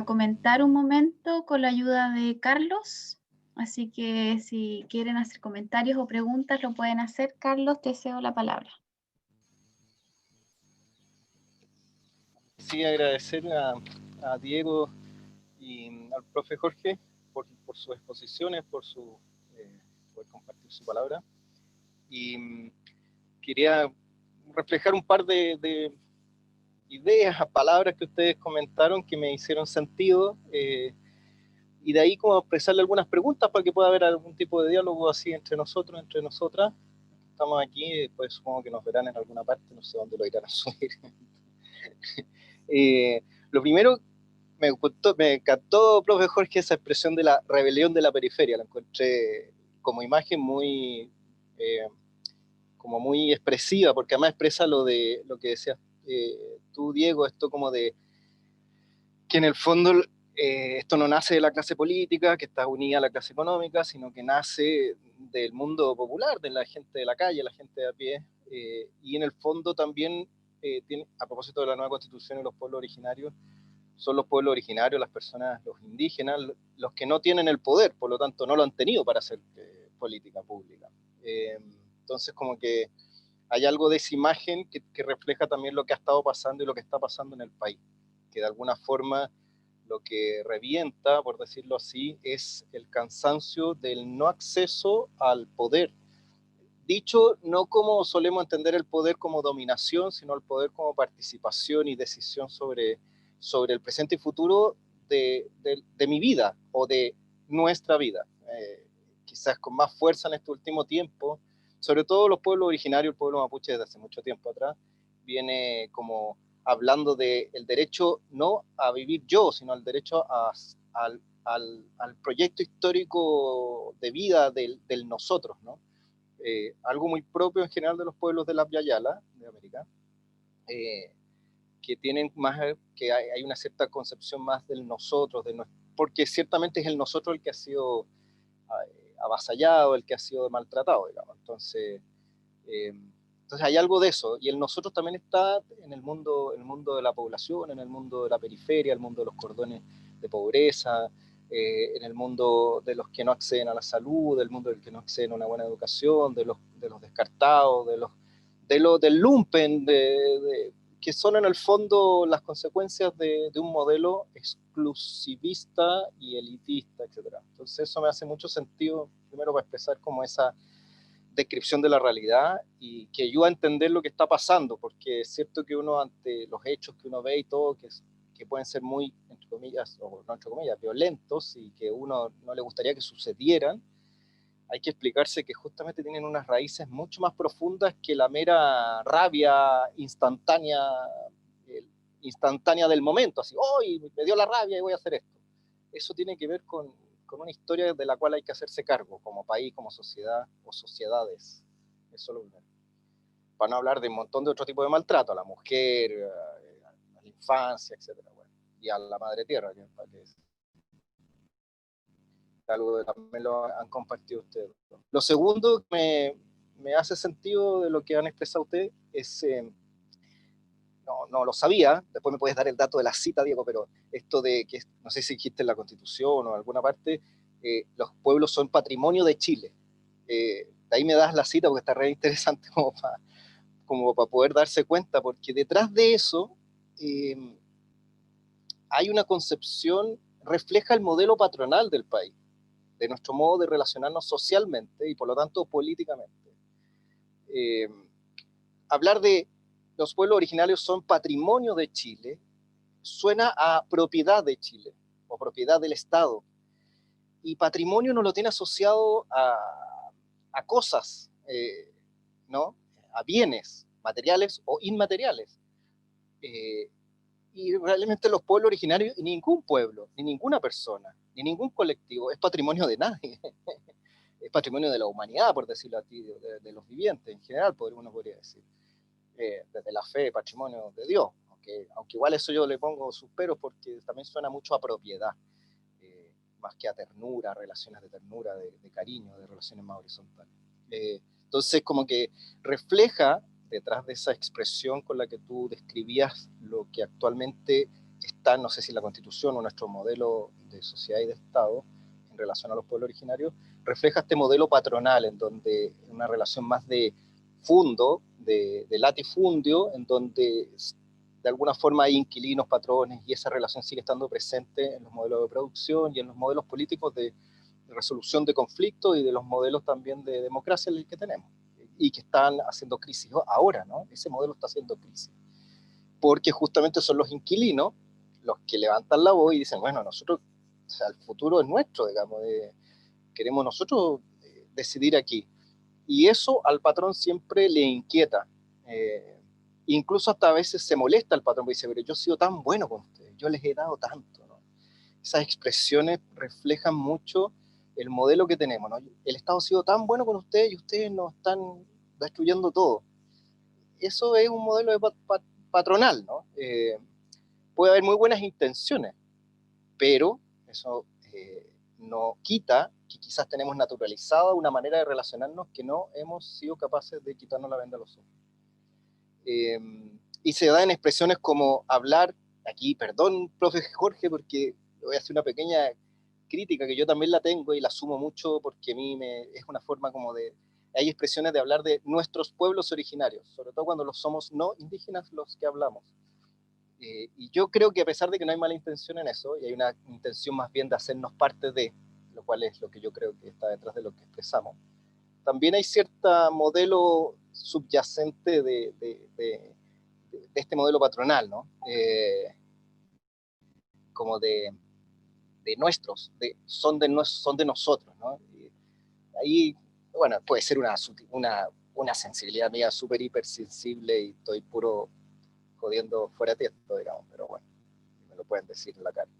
comentar un momento con la ayuda de Carlos. Así que si quieren hacer comentarios o preguntas, lo pueden hacer. Carlos, te cedo la palabra. Sí, agradecer a Diego y al profe Jorge por sus exposiciones, por compartir su palabra. Y quería reflejar un par de ideas, palabras que ustedes comentaron que me hicieron sentido, y de ahí como expresarle algunas preguntas para que pueda haber algún tipo de diálogo así entre nosotros, entre nosotras. Estamos aquí, después supongo que nos verán en alguna parte, no sé dónde lo irán a subir. Lo primero, me encantó, profe Jorge, esa expresión de la rebelión de la periferia. La encontré como imagen como muy expresiva, porque además expresa lo que decías tú, Diego, esto como de que en el fondo esto no nace de la clase política, que está unida a la clase económica, sino que nace del mundo popular, de la gente de la calle, la gente de a pie, y en el fondo también, a propósito de la nueva Constitución y los pueblos originarios, son los pueblos originarios, las personas, los indígenas, los que no tienen el poder, por lo tanto no lo han tenido para hacer política pública. Entonces como que hay algo de esa imagen que refleja también lo que ha estado pasando y lo que está pasando en el país, que de alguna forma lo que revienta, por decirlo así, es el cansancio del no acceso al poder. Dicho no como solemos entender el poder como dominación, sino el poder como participación y decisión sobre el presente y futuro de mi vida o de nuestra vida. Quizás con más fuerza en este último tiempo, sobre todo los pueblos originarios, el pueblo mapuche desde hace mucho tiempo atrás, viene como hablando del derecho no a vivir yo, sino al derecho al proyecto histórico de vida del nosotros, ¿no? Algo muy propio en general de los pueblos de la Via Yala, de América, que tienen más, que hay una cierta concepción más del nosotros, porque ciertamente es el nosotros el que ha sido avasallado, el que ha sido maltratado, digamos. Entonces hay algo de eso, y el nosotros también está en el mundo de la población, en el mundo de la periferia, el mundo de los cordones de pobreza, en el mundo de los que no acceden a la salud, del mundo del que no acceden a una buena educación, de los descartados, del lumpen, que son en el fondo las consecuencias de un modelo exclusivista y elitista, etc. Entonces eso me hace mucho sentido, primero para expresar como esa descripción de la realidad y que ayuda a entender lo que está pasando, porque es cierto que uno ante los hechos que uno ve y todo, que pueden ser muy, entre comillas, o no entre comillas, violentos y que uno no le gustaría que sucedieran, hay que explicarse que justamente tienen unas raíces mucho más profundas que la mera rabia instantánea del momento, así, ¡oh! Me dio la rabia y voy a hacer esto. Eso tiene que ver con una historia de la cual hay que hacerse cargo, como país, como sociedad o sociedades. Eso es lo primero. Para no hablar de un montón de otro tipo de maltrato, a la mujer, a la infancia, etc. Bueno, y a la madre tierra, que es algo que también lo han compartido ustedes. Lo segundo que me hace sentido de lo que han expresado ustedes es, no lo sabía, después me puedes dar el dato de la cita, Diego, pero esto de que, no sé si dijiste en la Constitución o en alguna parte, los pueblos son patrimonio de Chile. De ahí me das la cita porque está re interesante como para poder darse cuenta, porque detrás de eso hay una concepción, refleja el modelo patronal del país, de nuestro modo de relacionarnos socialmente y por lo tanto políticamente. Hablar de los pueblos originarios son patrimonio de Chile suena a propiedad de Chile o propiedad del Estado, y patrimonio no lo tiene asociado a cosas, ¿no? A bienes materiales o inmateriales. Y realmente los pueblos originarios, ningún pueblo, ni ninguna persona, ni ningún colectivo es patrimonio de nadie. Es patrimonio de la humanidad, por decirlo así, de los vivientes en general, uno podría decir. Desde la fe, patrimonio de Dios, aunque igual eso yo le pongo sus peros porque también suena mucho a propiedad, más que a ternura, relaciones de ternura, de cariño, de relaciones más horizontales. Entonces como que refleja detrás de esa expresión con la que tú describías lo que actualmente está, no sé si en la Constitución o nuestro modelo de sociedad y de Estado en relación a los pueblos originarios, refleja este modelo patronal en donde una relación más de fundo, de latifundio, en donde de alguna forma hay inquilinos, patrones, y esa relación sigue estando presente en los modelos de producción y en los modelos políticos de resolución de conflictos y de los modelos también de democracia que tenemos y que están haciendo crisis ahora, ¿no? Ese modelo está haciendo crisis porque justamente son los inquilinos los que levantan la voz y dicen, bueno, nosotros, o sea, el futuro es nuestro, digamos, queremos nosotros decidir aquí. Y eso al patrón siempre le inquieta. Incluso hasta a veces se molesta el patrón, porque dice, pero yo he sido tan bueno con ustedes, yo les he dado tanto, ¿no? Esas expresiones reflejan mucho el modelo que tenemos, ¿no? El Estado ha sido tan bueno con ustedes y ustedes nos están destruyendo todo. Eso es un modelo de patronal, ¿no? Puede haber muy buenas intenciones, pero eso no quita que quizás tenemos naturalizada una manera de relacionarnos que no hemos sido capaces de quitarnos la venda a los ojos. Y se da en expresiones como hablar, aquí, perdón, profe Jorge, porque voy a hacer una pequeña crítica que yo también la tengo y la asumo mucho porque a mí es una forma como de, hay expresiones de hablar de nuestros pueblos originarios, sobre todo cuando los somos no indígenas los que hablamos. Y yo creo que a pesar de que no hay mala intención en eso, y hay una intención más bien de hacernos parte de, lo cual es lo que yo creo que está detrás de lo que expresamos, también hay cierto modelo subyacente de este modelo patronal, ¿no? Como de nuestros, son de nosotros, ¿no? Y ahí, bueno, puede ser una sensibilidad mía súper hipersensible y estoy puro jodiendo fuera de esto, digamos, pero bueno, me lo pueden decir en la cara.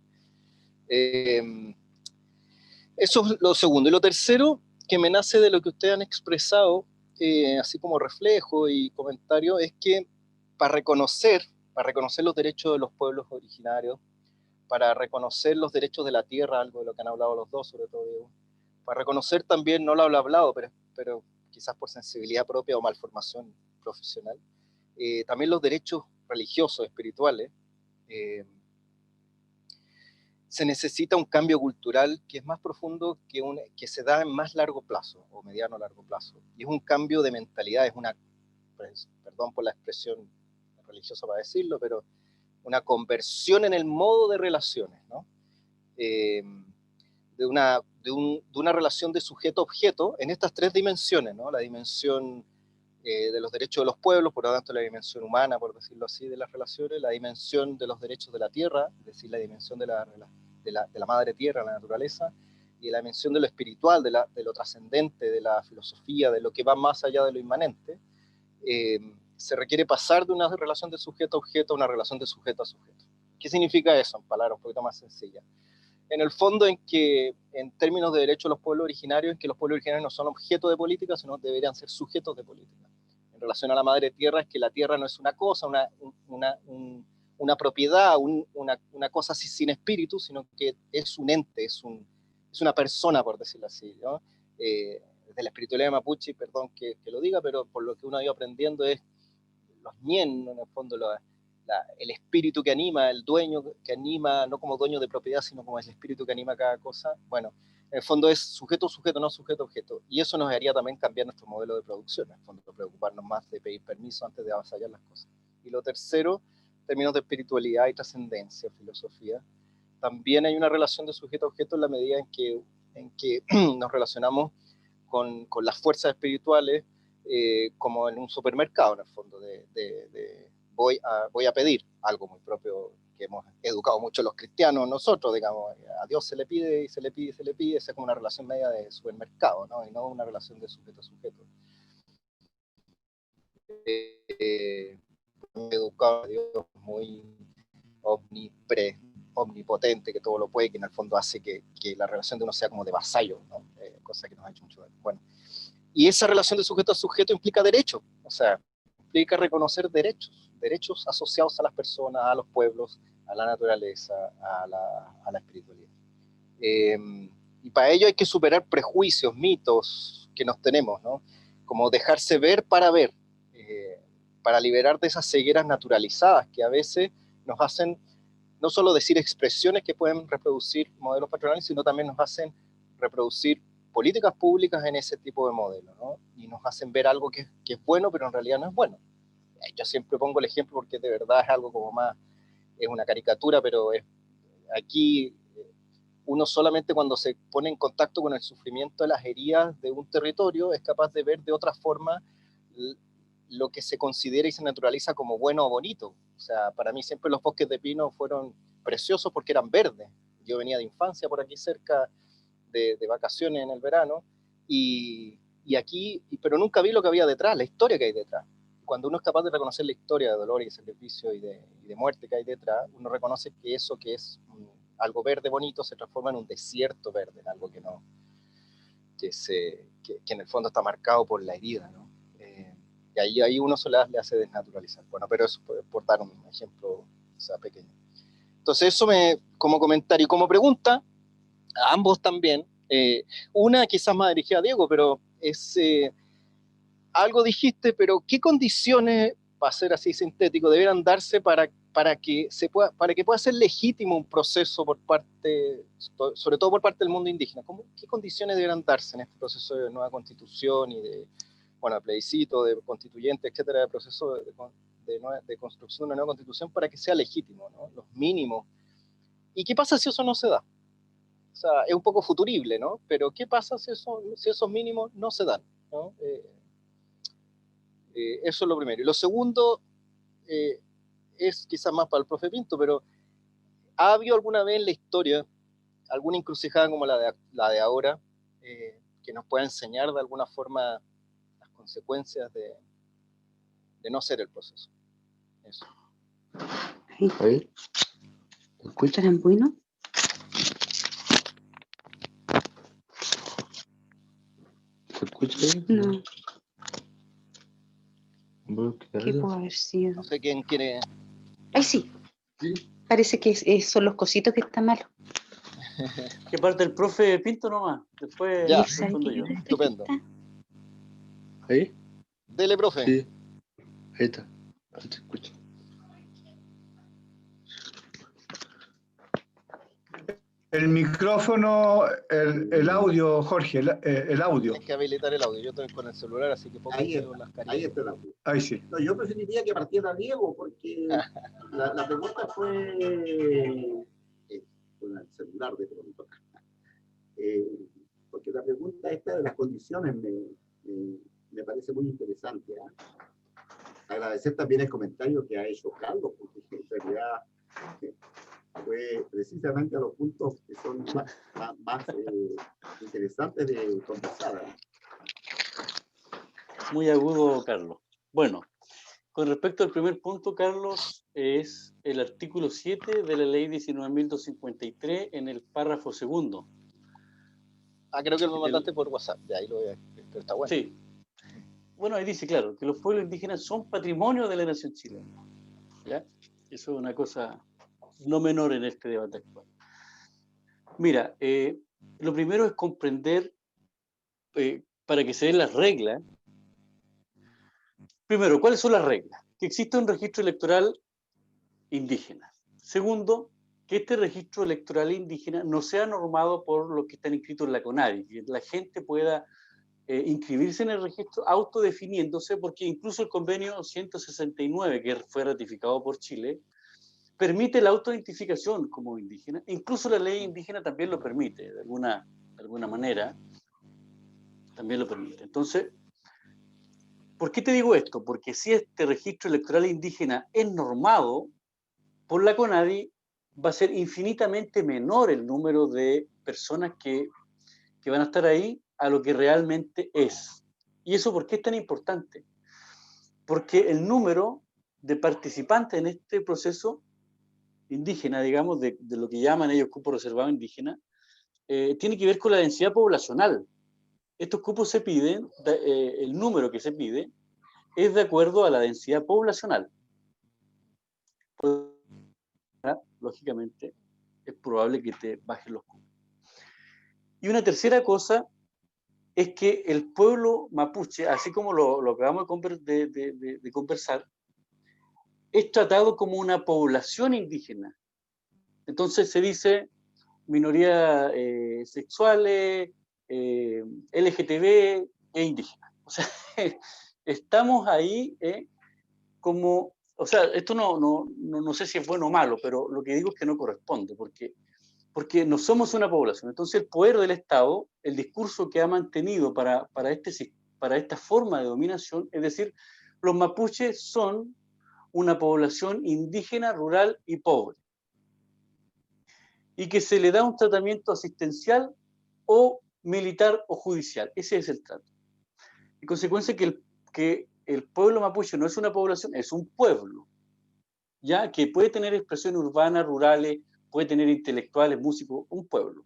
Eso es lo segundo. Y lo tercero, que me nace de lo que ustedes han expresado, así como reflejo y comentario, es que para reconocer los derechos de los pueblos originarios, para reconocer los derechos de la tierra, algo de lo que han hablado los dos, sobre todo Diego, para reconocer también, no lo he hablado, pero quizás por sensibilidad propia o malformación profesional, también los derechos religiosos, espirituales, se necesita un cambio cultural que es más profundo, que se da en más largo plazo, o mediano largo plazo. Y es un cambio de mentalidad, es una, pues, perdón por la expresión religiosa para decirlo, pero una conversión en el modo de relaciones, ¿no? De una relación de sujeto-objeto en estas tres dimensiones, ¿no? La dimensión de los derechos de los pueblos, por lo tanto la dimensión humana, por decirlo así, de las relaciones, la dimensión de los derechos de la tierra, es decir, la dimensión de la madre tierra, la naturaleza, y la dimensión de lo espiritual, de lo trascendente, de la filosofía, de lo que va más allá de lo inmanente. Se requiere pasar de una relación de sujeto a objeto a una relación de sujeto a sujeto. ¿Qué significa eso? En palabras un poquito más sencillas. En el fondo, en que en términos de derechos de los pueblos originarios, en que los pueblos originarios no son objeto de política, sino deberían ser sujetos de política. En relación a la madre tierra, es que la tierra no es una cosa, una propiedad, una cosa así sin espíritu, sino que es un ente, es una persona, por decirlo así, ¿no? Desde la espiritualidad mapuche, perdón que lo diga, pero por lo que uno ha ido aprendiendo es los ñen, en el fondo, el espíritu que anima, el dueño que anima, no como dueño de propiedad, sino como el espíritu que anima cada cosa. Bueno, en el fondo es sujeto, sujeto, no sujeto, objeto. Y eso nos haría también cambiar nuestro modelo de producción, en el fondo, preocuparnos más de pedir permiso antes de avasallar las cosas. Y lo tercero, en términos de espiritualidad y trascendencia, filosofía, también hay una relación de sujeto-objeto en la medida en que nos relacionamos con las fuerzas espirituales, como en un supermercado, en el fondo, voy a pedir algo muy propio que hemos educado mucho los cristianos nosotros, digamos, a Dios se le pide y se le pide y se le pide, esa es como una relación media de supermercado, ¿no? Y no una relación de sujeto a sujeto. Educado a Dios muy omnipotente, que todo lo puede, que en el fondo hace que la relación de uno sea como de vasallo, ¿no? Cosa que nos ha hecho mucho daño. Bueno, y esa relación de sujeto a sujeto implica derechos, o sea, implica reconocer derechos asociados a las personas, a los pueblos, a la naturaleza, a la espiritualidad. Y para ello hay que superar prejuicios, mitos que nos tenemos, ¿no? Como dejarse ver, para liberar de esas cegueras naturalizadas que a veces nos hacen no solo decir expresiones que pueden reproducir modelos patronales, sino también nos hacen reproducir políticas públicas en ese tipo de modelos, ¿no? Y nos hacen ver algo que es bueno, pero en realidad no es bueno. Yo siempre pongo el ejemplo porque de verdad es algo como más, es una caricatura, pero aquí uno solamente cuando se pone en contacto con el sufrimiento de las heridas de un territorio es capaz de ver de otra forma lo que se considera y se naturaliza como bueno o bonito. O sea, para mí siempre los bosques de pino fueron preciosos porque eran verdes. Yo venía de infancia por aquí cerca de vacaciones en el verano y aquí, pero nunca vi lo que había detrás, la historia que hay detrás. Cuando uno es capaz de reconocer la historia de dolor y de sacrificio y de muerte que hay detrás, uno reconoce que eso que es algo verde bonito se transforma en un desierto verde, en algo que no, que en el fondo está marcado por la herida, ¿no? Y ahí uno se le hace desnaturalizar. Bueno, pero eso por dar un ejemplo, o sea, pequeño. Entonces eso como comentario y como pregunta, a ambos también, una quizás más dirigida a Diego, pero es algo dijiste, pero ¿qué condiciones, para ser así sintético, deberían darse para que pueda ser legítimo un proceso por parte, sobre todo por parte del mundo indígena? ¿Qué condiciones deberían darse en este proceso de nueva constitución y de plebiscito, de constituyente, etcétera, de proceso de construcción de una nueva constitución para que sea legítimo, ¿no? Los mínimos. ¿Y qué pasa si eso no se da? O sea, es un poco futurible, ¿no? Pero ¿qué pasa si esos mínimos no se dan, ¿no? Eso es lo primero. Y lo segundo es quizás más para el profe Pinto, pero ¿ha habido alguna vez en la historia alguna encrucijada como la de ahora que nos pueda enseñar de alguna forma las consecuencias de no ser el proceso? Eso. Ahí. ¿Me escuchan bueno? ¿Se escucha ahí? No, ¿Qué ¿qué puede haber sido? No sé quién quiere. Ay, sí. Sí. Parece que son los cositos que están malos. ¿Qué parte del profe Pinto nomás? Después Ya. respondo yo. Estupendo. ¿Ahí? Dele, profe. Sí. Ahí está. Ahí se escucha. El micrófono, el audio, Jorge, el audio. Hay que habilitar el audio. Yo estoy con el celular, así que poco Ahí veo está, las ahí carillas. está el audio. Ahí sí. No, yo preferiría que partiera Diego, porque la pregunta fue con el celular de pronto. Porque la pregunta esta de las condiciones me parece muy interesante. Agradecer también el comentario que ha hecho Carlos, porque en realidad fue precisamente a los puntos que son más interesantes de conversar. Muy agudo, Carlos. Bueno, con respecto al primer punto, Carlos, es el artículo 7 de la ley 19.253 en el párrafo segundo. Creo que lo mandaste por WhatsApp, de ahí lo voy a ver, pero está bueno. Sí. Bueno, ahí dice, claro, que los pueblos indígenas son patrimonio de la nación chilena. ¿Ya? Eso es una cosa no menor en este debate actual. Mira, lo primero es comprender, para que se den las reglas. Primero, ¿cuáles son las reglas? Que existe un registro electoral indígena. Segundo, que este registro electoral indígena no sea normado por lo que están inscritos en la CONADI, que la gente pueda inscribirse en el registro autodefiniéndose, porque incluso el convenio 169, que fue ratificado por Chile, permite la autoidentificación como indígena. Incluso la ley indígena también lo permite, de alguna manera, también lo permite. Entonces, ¿por qué te digo esto? Porque si este registro electoral indígena es normado por la CONADI, va a ser infinitamente menor el número de personas que van a estar ahí a lo que realmente es. ¿Y eso por qué es tan importante? Porque el número de participantes en este proceso indígena, digamos, de lo que llaman ellos cupos reservados indígenas, tiene que ver con la densidad poblacional. Estos cupos se piden, el número que se pide es de acuerdo a la densidad poblacional. Lógicamente, es probable que te bajen los cupos. Y una tercera cosa es que el pueblo mapuche, así como lo acabamos de conversar, es tratado como una población indígena. Entonces se dice minorías sexuales, LGTB e indígenas. O sea, estamos ahí como, o sea, esto no sé si es bueno o malo, pero lo que digo es que no corresponde, porque no somos una población. Entonces el poder del Estado, el discurso que ha mantenido para esta forma de dominación, es decir, los mapuches son una población indígena, rural y pobre, y que se le da un tratamiento asistencial o militar o judicial. Ese es el trato. En consecuencia que el pueblo mapuche no es una población, es un pueblo, ya que puede tener expresiones urbanas, rurales, puede tener intelectuales, músicos, un pueblo.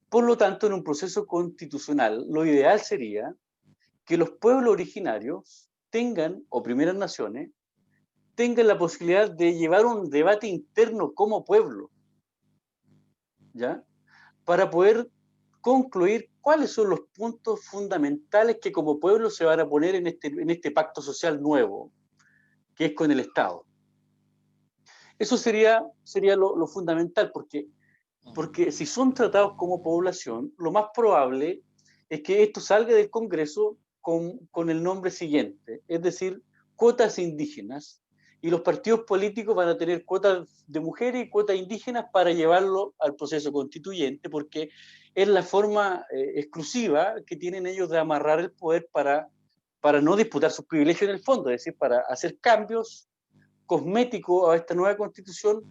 Por lo tanto, en un proceso constitucional, lo ideal sería que los pueblos originarios tengan, o primeras naciones, tengan la posibilidad de llevar un debate interno como pueblo, ¿ya? Para poder concluir cuáles son los puntos fundamentales que como pueblo se van a poner en este pacto social nuevo, que es con el Estado. Eso sería lo fundamental, porque si son tratados como población, lo más probable es que esto salga del Congreso con el nombre siguiente, es decir, cuotas indígenas, y los partidos políticos van a tener cuotas de mujeres y cuotas indígenas para llevarlo al proceso constituyente, porque es la forma exclusiva que tienen ellos de amarrar el poder para no disputar sus privilegios en el fondo, es decir, para hacer cambios cosméticos a esta nueva constitución,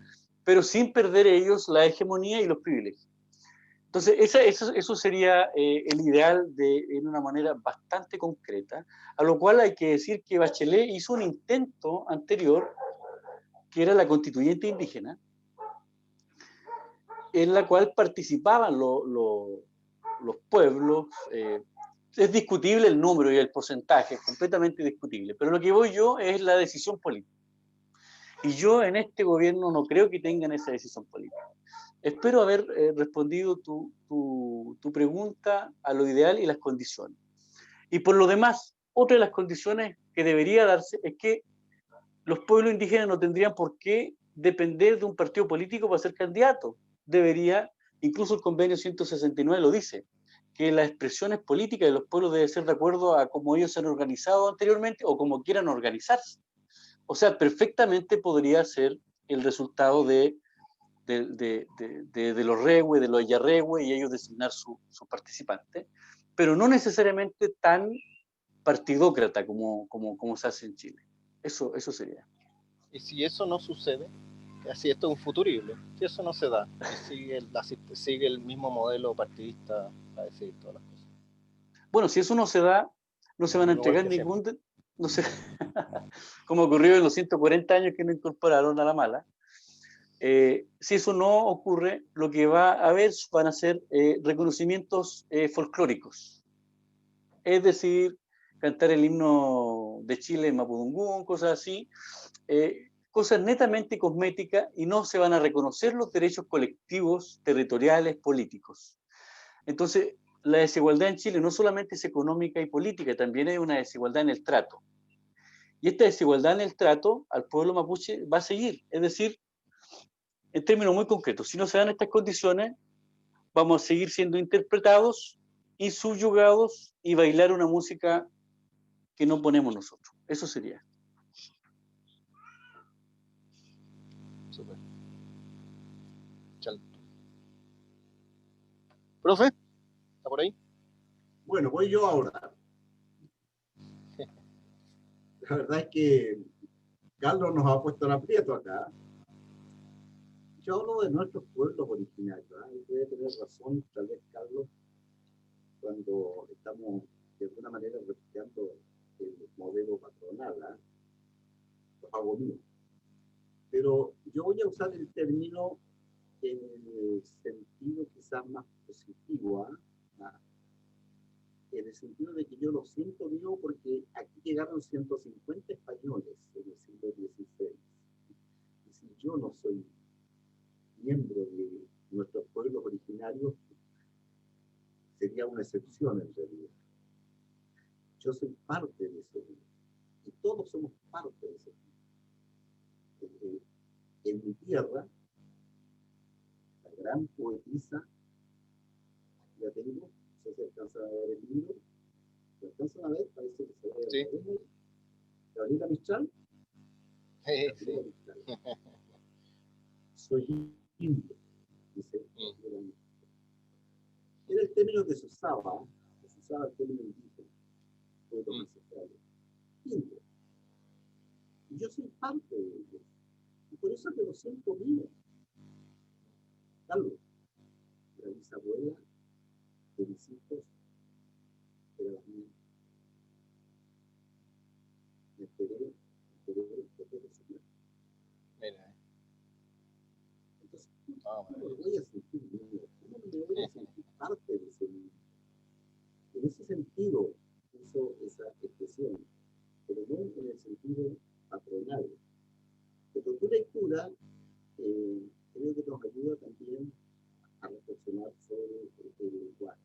pero sin perder ellos la hegemonía y los privilegios. Entonces, eso sería el ideal en una manera bastante concreta, a lo cual hay que decir que Bachelet hizo un intento anterior, que era la constituyente indígena, en la cual participaban los pueblos. Es discutible el número y el porcentaje, es completamente discutible, pero lo que voy yo es la decisión política. Y yo en este gobierno no creo que tengan esa decisión política. Espero haber respondido tu pregunta a lo ideal y las condiciones. Y por lo demás, otra de las condiciones que debería darse es que los pueblos indígenas no tendrían por qué depender de un partido político para ser candidato. Debería Incluso el convenio 169 lo dice, que las expresiones políticas de los pueblos deben ser de acuerdo a cómo ellos se han organizado anteriormente o como quieran organizarse. O sea, perfectamente podría ser el resultado de los rehues, de los yarrehues, y ellos designar sus participantes, pero no necesariamente tan partidócrata como se hace en Chile. Eso sería. Y si eso no sucede, así esto es un futurible, si eso no se da, y sigue el mismo modelo partidista para decidir todas las cosas. Bueno, si eso no se da, no se van a entregar ningún... No sé, como ocurrió en los 140 años que no incorporaron a la mala. Si eso no ocurre, lo que va a haber van a ser reconocimientos folclóricos. Es decir, cantar el himno de Chile en Mapudungún, cosas así, cosas netamente cosméticas, y no se van a reconocer los derechos colectivos, territoriales, políticos. Entonces, la desigualdad en Chile no solamente es económica y política, también hay una desigualdad en el trato. Y esta desigualdad en el trato al pueblo mapuche va a seguir. Es decir, en términos muy concretos, si no se dan estas condiciones, vamos a seguir siendo interpretados y subyugados y bailar una música que no ponemos nosotros. Eso sería. Super. Chal. ¿Profe? ¿Está por ahí? Bueno, voy yo ahora. La verdad es que Carlos nos ha puesto en aprieto acá. Yo hablo de nuestros pueblos originarios, ¿eh? Y puede tener razón, tal vez, Carlos, cuando estamos de alguna manera replicando el modelo patronal, ¿eh? Los hago mío. Pero yo voy a usar el término en el sentido quizás más positivo, ¿eh? En el sentido de que yo lo siento mío porque aquí llegaron 150 españoles en el siglo XVI. Y si yo no soy miembro de nuestros pueblos originarios, sería una excepción en realidad. Yo soy parte de ese mundo. Y todos somos parte de ese mundo. En mi tierra, la gran poetisa, aquí la tengo, no sé si alcanzan a ver el libro, ¿lo alcanzan a ver? Parece que se ve. Sí. Gabriela Mistral. Sí. Soy indio, dice. Era el término que se usaba el término indígena, pueblos ancestrales. Indio. Y yo soy parte de ellos. Y por eso que lo siento mío. Carlos, la bisabuela de mis hijos era la mía. Me enteré de su muerte. Mira. Entonces, ¿cómo me voy a sentir mío? ¿Cómo me voy a sentir parte de ese mundo? En ese sentido, uso esa expresión, pero no en el sentido patronal. Pero tu lectura creo que nos ayuda también a reflexionar sobre el lenguaje,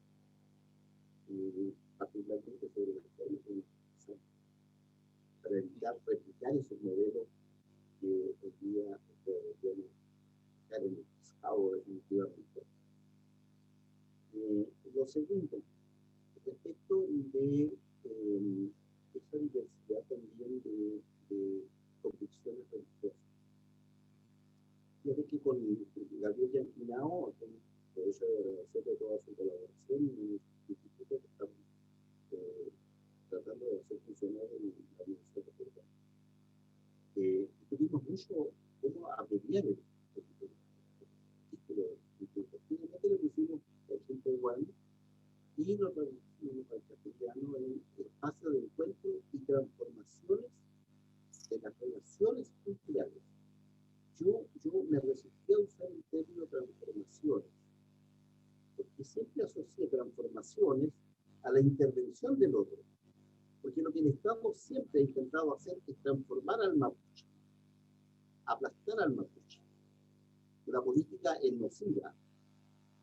particularmente sobre las formas de expresar, para evitar replicar esos modelos que hoy día podemos dejar en el pasado definitivamente. Lo segundo, respecto de esa diversidad también de convicciones religiosas. Fíjate que con Gabriel Yanquinao, aprovecho de agradecerle toda su colaboración en el instituto que estamos tratando de hacer funcionar en la Universidad de Puerto. Tuvimos mucho cómo abreviar el título del instituto. Finalmente le pusimos el tiempo igual y lo traducimos al castellano en espacio de encuentro y transformaciones de las relaciones culturales. Yo me resistí a usar el término transformaciones, porque siempre asocié transformaciones a la intervención del otro, porque lo que el Estado siempre ha intentado hacer es transformar al mapuche, aplastar al mapuche. La política es nociva,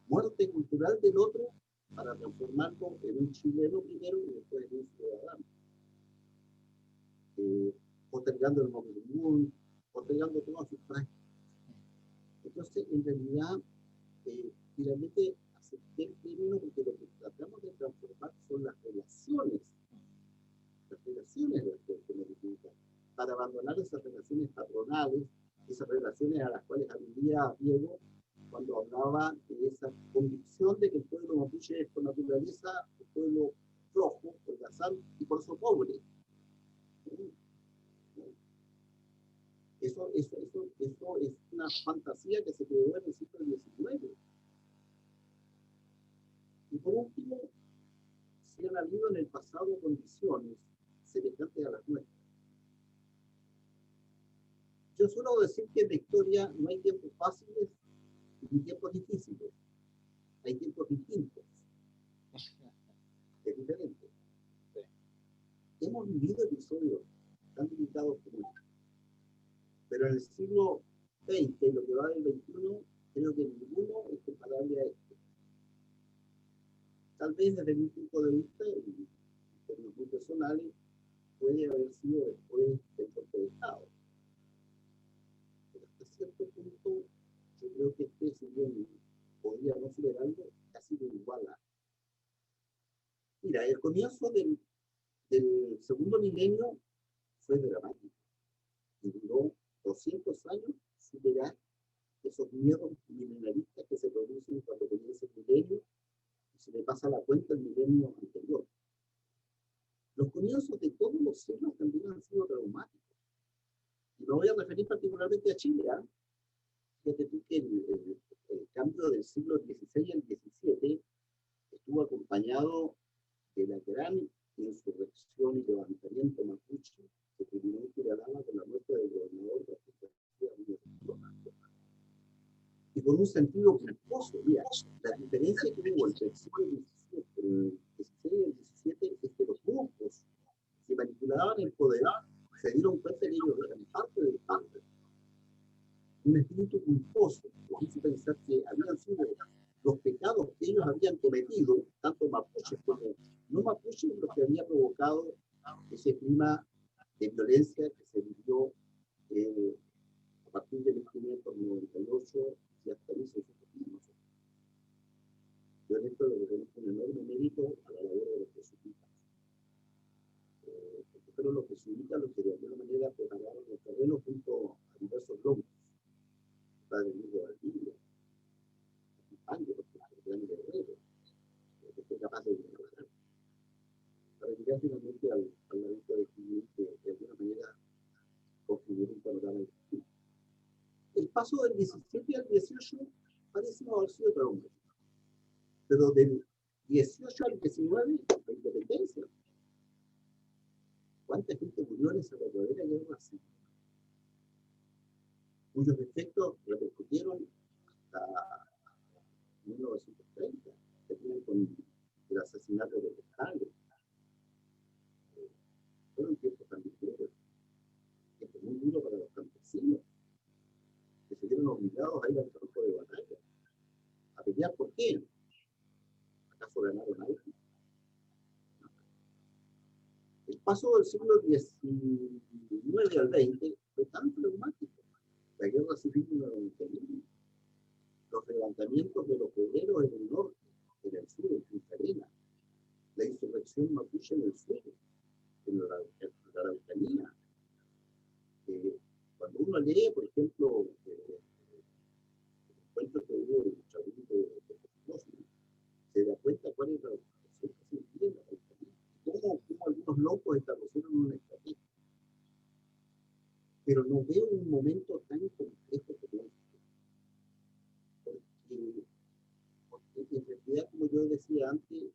muerte cultural del otro para transformarlo en un chileno primero y después en un ciudadano. Postergando el nombre común, postergando todas sus prácticas. Entonces, en realidad, y la finalmente acepté el término porque lo que tratamos de transformar son las relaciones de las que nos limitan, para abandonar esas relaciones patronales, esas relaciones a las cuales aludía Diego cuando hablaba de esa convicción de que el pueblo mapuche es por naturaleza un pueblo flojo, holgazán y por eso pobre. Eso es una fantasía que se creó en el siglo XIX. Y por último, si han habido en el pasado condiciones semejantes a las nuestras. Yo suelo decir que en la historia no hay tiempos fáciles ni tiempos difíciles. Hay tiempos distintos. Es diferente. Hemos vivido episodios tan limitados como este. Pero en el siglo XX, lo que va del XXI, creo que ninguno es comparable a este. Tal vez desde mi punto de vista, y por los muy personales, puede haber sido después del golpe de Estado. Pero hasta cierto punto, yo creo que este, si bien podría no ser algo, ha sido igual a. Mira, el comienzo del segundo milenio fue dramático. Y duró 200 años superar esos miedos milenaristas que se producen cuando comienza el milenio y se le pasa la cuenta el milenio anterior. Los comienzos de todos los siglos también han sido traumáticos. Y me voy a referir particularmente a Chile. Fíjate tú que el cambio del siglo XVI al XVII estuvo acompañado de la gran insurrección y levantamiento mapuche que terminó en Tiralama con la muerte del gobernador Francisco García Ríos López. Y con un sentido culposo. Mira, la diferencia que hubo entre el siglo XVI y el XVII es que los grupos que manipulaban el poder se dieron cuenta que ellos eran parte del poder. Un espíritu culposo que hizo pensar que habían sido los pecados que ellos habían cometido, tanto mapuches como no mapuches, los que había provocado ese clima de violencia que se vivió a partir de 1598 y hasta 1615. Yo en esto le reconozco un enorme mérito a la labor de los jesuitas. Porque fueron los jesuitas los que de alguna manera prepararon el terreno junto a diversos lomos. El padre Luis de Valdivia, Ángel, el gran guerrero, que fue capaz de trabajar. Para llegar finalmente al lamento de Quilín, que de alguna manera configura un panorama distinto. El paso del 17 al 18 parece no haber sido traumático, pero del 18 al 19, la independencia. ¿Cuánta gente murió en esa verdadera guerra civil? Cuyos efectos repercutieron hasta 1930, terminan con el asesinato de Stalin. Fueron tiempos también duros, tiempos muy duros para los campesinos, que se vieron obligados a ir al campo de batalla, a pelear. ¿Por qué? ¿Acaso ganaron algo? El paso del siglo XIX al XX fue tan traumático. La guerra civil en el 91, los levantamientos de los obreros en el norte, en el sur, en Punta Arenas, la insurrección mapuche en el sur, en la Araucanía. Cuando uno lee, por ejemplo, el encuentro que hubo de Chavín de Cosmo, se da cuenta cuál es la situación que se vive en la Araucanía, cómo algunos locos establecieron una estrategia. Pero no veo un momento tan complejo como este. Porque en realidad, como yo decía antes,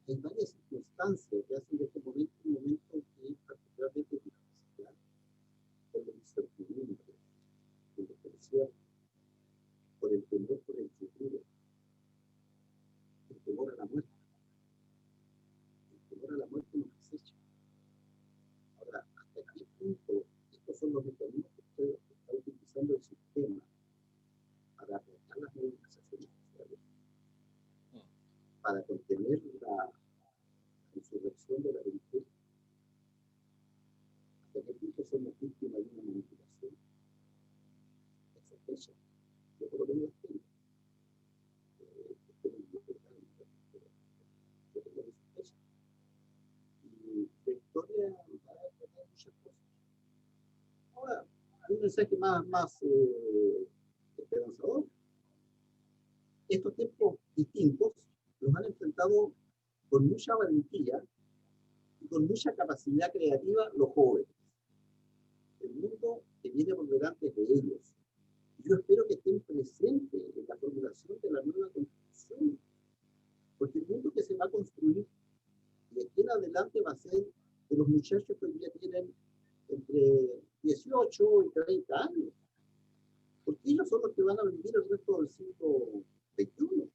hay varias circunstancias que hacen de este momento un momento que es particularmente difícil, por la incertidumbre, por el desconcierto, por el temor por el futuro, el temor a la muerte. El temor a la muerte nos acecha. Ahora, ¿hasta qué punto estos son los mecanismos que está utilizando el sistema para aplicar las movilizaciones sociales, para contener la insurrección de la delincuencia? mensaje más esperanzador. Estos tiempos distintos los han enfrentado con mucha valentía y con mucha capacidad creativa los jóvenes. El mundo que viene por delante es de ellos. Yo espero que estén presentes en la formulación de la nueva Constitución, porque el mundo que se va a construir de aquí en adelante va a ser de los muchachos que hoy día tienen entre 18 y 30 años, porque ellos son los que van a vivir el resto del siglo XXI.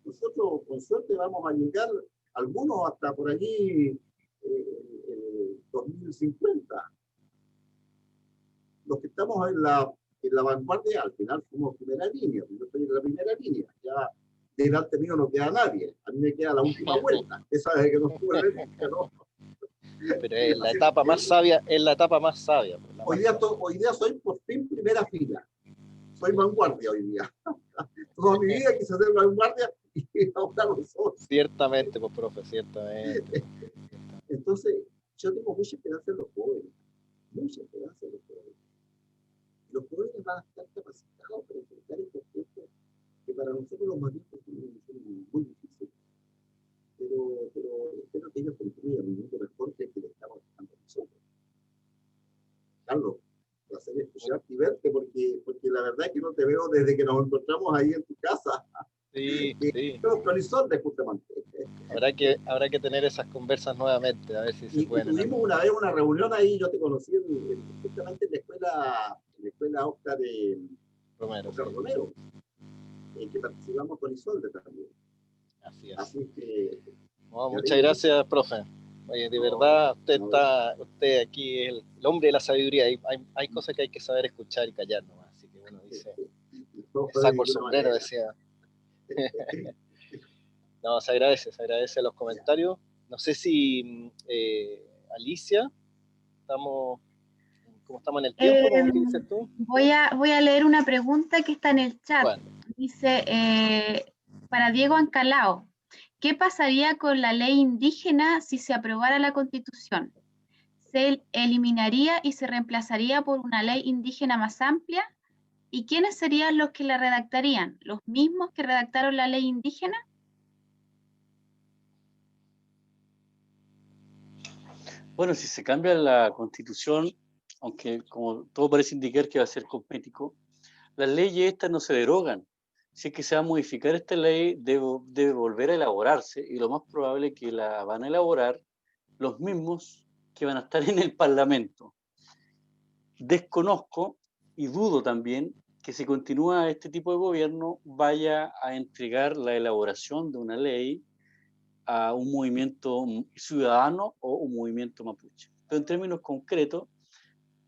Nosotros, con suerte, vamos a llegar, algunos hasta por allí, 2050. Los que estamos en la vanguardia, al final somos primera línea. Yo estoy en la primera línea. Ya delante mío no queda nadie. A mí me queda la última vuelta. Esa es que no estuve ¿no? Pero es la etapa más sabia, es la etapa más sabia. Hoy día soy por fin primera fila. Soy vanguardia hoy día. Toda mi vida quise ser vanguardia y ahora lo soy. Ciertamente, pues, profe, ciertamente. Entonces, yo tengo mucha esperanza en los jóvenes. Mucha esperanza en los jóvenes. Los jóvenes van a estar capacitados para enfrentar estos tiempos que para nosotros los más viejos son muy difíciles. Pero espero que ellos construyan un mundo mejor que el que le estamos dando nosotros. Carlos, placer escucharte y verte, porque la verdad es que no te veo desde que nos encontramos ahí en tu casa. Sí, sí. Con Horizonte, justamente. Habrá que tener esas conversas nuevamente, a ver si se pueden. Tuvimos una vez una reunión ahí, yo te conocí justamente en la escuela Oscar Romero, en que participamos con Isolde también. Así es. Así que... No, muchas gracias, profe. Oye, de verdad, usted aquí es el hombre de la sabiduría. Hay cosas que hay que saber escuchar y callar nomás. Así que bueno, dice, saco el sombrero, decía. No, se agradece los comentarios. No sé si Alicia, ¿cómo estamos en el tiempo? ¿Cómo dices tú? Voy a leer una pregunta que está en el chat. Bueno. Dice, para Diego Ancalao, ¿qué pasaría con la ley indígena si se aprobara la Constitución? ¿Se eliminaría y se reemplazaría por una ley indígena más amplia? ¿Y quiénes serían los que la redactarían? ¿Los mismos que redactaron la ley indígena? Bueno, si se cambia la Constitución, aunque como todo parece indicar que va a ser cosmético, las leyes estas no se derogan. Si es que se va a modificar esta ley, debe volver a elaborarse, y lo más probable es que la van a elaborar los mismos que van a estar en el Parlamento. Desconozco y dudo también que si continúa este tipo de gobierno vaya a entregar la elaboración de una ley a un movimiento ciudadano o un movimiento mapuche. Pero en términos concretos,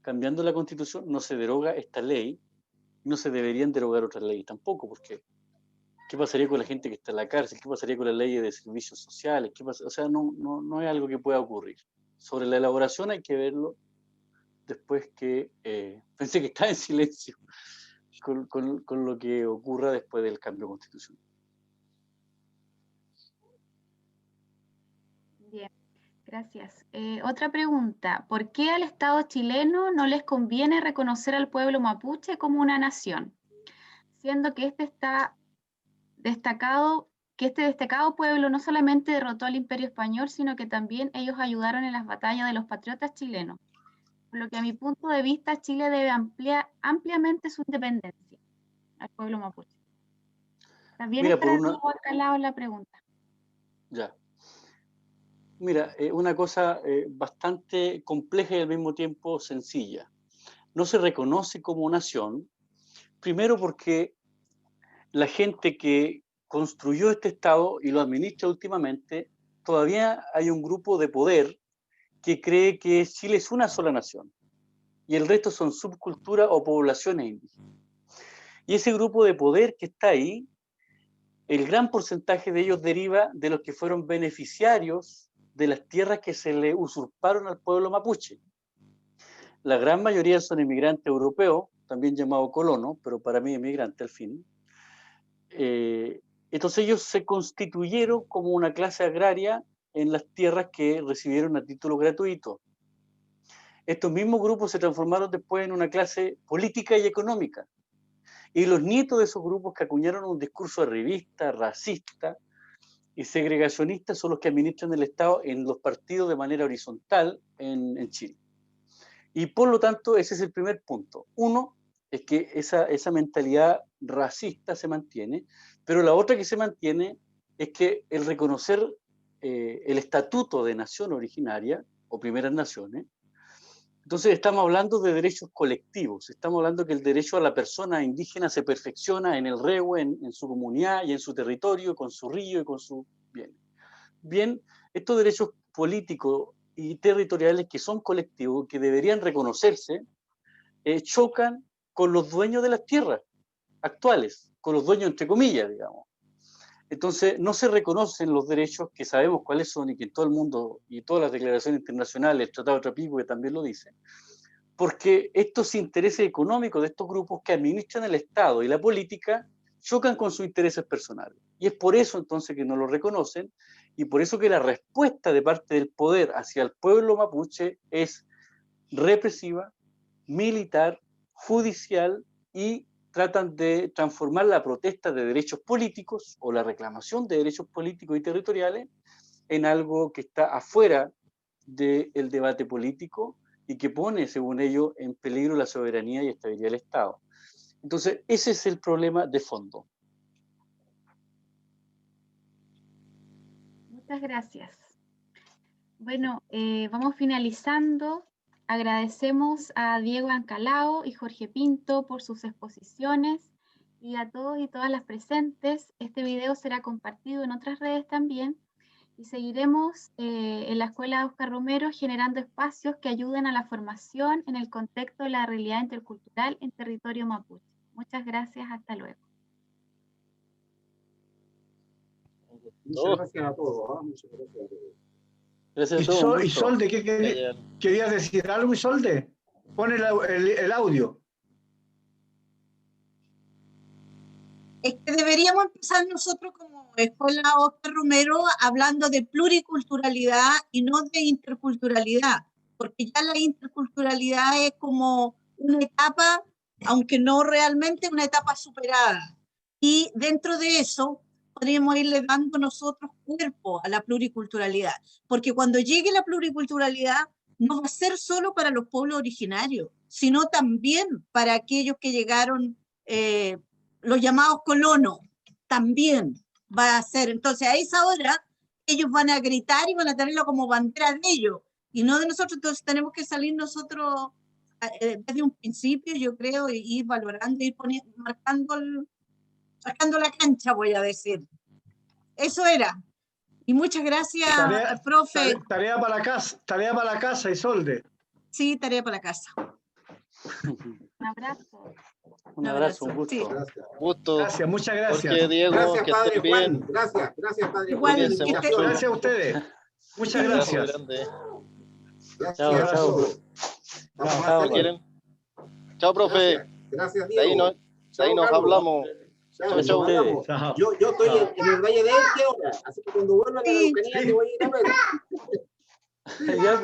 cambiando la Constitución, no se deroga esta ley, no se deberían derogar otras leyes tampoco, porque ¿qué pasaría con la gente que está en la cárcel? ¿Qué pasaría con las leyes de servicios sociales? O sea, no es algo que pueda ocurrir. Sobre la elaboración hay que verlo después que pensé que estaba en silencio con lo que ocurra después del cambio constitucional. Bien, gracias. Otra pregunta, ¿por qué al Estado chileno no les conviene reconocer al pueblo mapuche como una nación? Siendo que este destacado pueblo no solamente derrotó al Imperio Español, sino que también ellos ayudaron en las batallas de los patriotas chilenos. Por lo que a mi punto de vista, Chile debe ampliar ampliamente su independencia al pueblo mapuche. También es para Diego Ancalao la pregunta. Ya. Mira, una cosa bastante compleja y al mismo tiempo sencilla. No se reconoce como nación, primero porque la gente que construyó este Estado y lo administra últimamente, todavía hay un grupo de poder que cree que Chile es una sola nación y el resto son subculturas o poblaciones indígenas. Y ese grupo de poder que está ahí, el gran porcentaje de ellos deriva de los que fueron beneficiarios de las tierras que se le usurparon al pueblo mapuche. La gran mayoría son inmigrantes europeos, también llamados colonos, pero para mí inmigrante al fin. Entonces ellos se constituyeron como una clase agraria en las tierras que recibieron a título gratuito. estos mismos grupos se transformaron después en una clase política y económica. Y los nietos de esos grupos que acuñaron un discurso arribista, racista y segregacionista son los que administran el Estado en los partidos de manera horizontal en Chile. Y por lo tanto, ese es el primer punto. Uno, es que esa mentalidad racista se mantiene, pero la otra que se mantiene es que el reconocer el estatuto de nación originaria o primeras naciones, entonces estamos hablando de derechos colectivos, estamos hablando que el derecho a la persona indígena se perfecciona en el rehue, en su comunidad y en su territorio, con su río y con su bien. Bien, estos derechos políticos y territoriales que son colectivos, que deberían reconocerse, chocan con los dueños de las tierras actuales, con los dueños entre comillas, digamos. Entonces, no se reconocen los derechos que sabemos cuáles son y que en todo el mundo y todas las declaraciones internacionales, el Tratado de Trapico que también lo dicen, porque estos intereses económicos de estos grupos que administran el Estado y la política chocan con sus intereses personales. Y es por eso entonces que no lo reconocen y por eso que la respuesta de parte del poder hacia el pueblo mapuche es represiva, militar, judicial y tratan de transformar la protesta de derechos políticos o la reclamación de derechos políticos y territoriales en algo que está afuera del debate político y que pone, según ellos, en peligro la soberanía y estabilidad del Estado. Entonces, ese es el problema de fondo. Muchas gracias. Bueno, vamos finalizando. Agradecemos a Diego Ancalao y Jorge Pinto por sus exposiciones y a todos y todas las presentes. Este video será compartido en otras redes también y seguiremos en la Escuela Óscar Romero generando espacios que ayuden a la formación en el contexto de la realidad intercultural en territorio mapuche. Muchas gracias, hasta luego. Muchas gracias a todos. Muchas gracias a todos. Gracias a todos. Isolde, ¿qué querías decir algo, Isolde? Pon el audio. Es que deberíamos empezar nosotros como Escuela Óscar Romero hablando de pluriculturalidad y no de interculturalidad, porque ya la interculturalidad es como una etapa, aunque no realmente una etapa superada. Y dentro de eso podríamos irle dando nosotros cuerpo a la pluriculturalidad, porque cuando llegue la pluriculturalidad no va a ser solo para los pueblos originarios, sino también para aquellos que llegaron, los llamados colonos, también va a ser. Entonces a esa hora ellos van a gritar y van a tenerlo como bandera de ellos, y no de nosotros. Entonces tenemos que salir nosotros desde un principio, yo creo, y ir valorando, ir marcando la cancha, voy a decir. Eso era. Y muchas gracias, profe. Tarea para la casa, Isolde. Sí, tarea para la casa. Un abrazo. Un abrazo, un gusto. Sí. Gracias. Gusto. Gracias, muchas gracias. Jorge, Diego, Gracias, que padre estén Juan. bien. Gracias, padre Igual, Juan. Cuídense mucho. Gracias a ustedes. Muchas Un abrazo gracias. grande. Gracias Chao, a chao. todos. Vamos a Chao, hacer- ¿Quieren? Chao, profe. Gracias, De ahí Diego. nos Chao, Carlos. hablamos. Chao, Chao. hablamos. Chao. Yo estoy en el Valle de Elqui ahora, así que cuando vuelva a la Sí. Araucanía te voy a ir a ver. Ya, pues.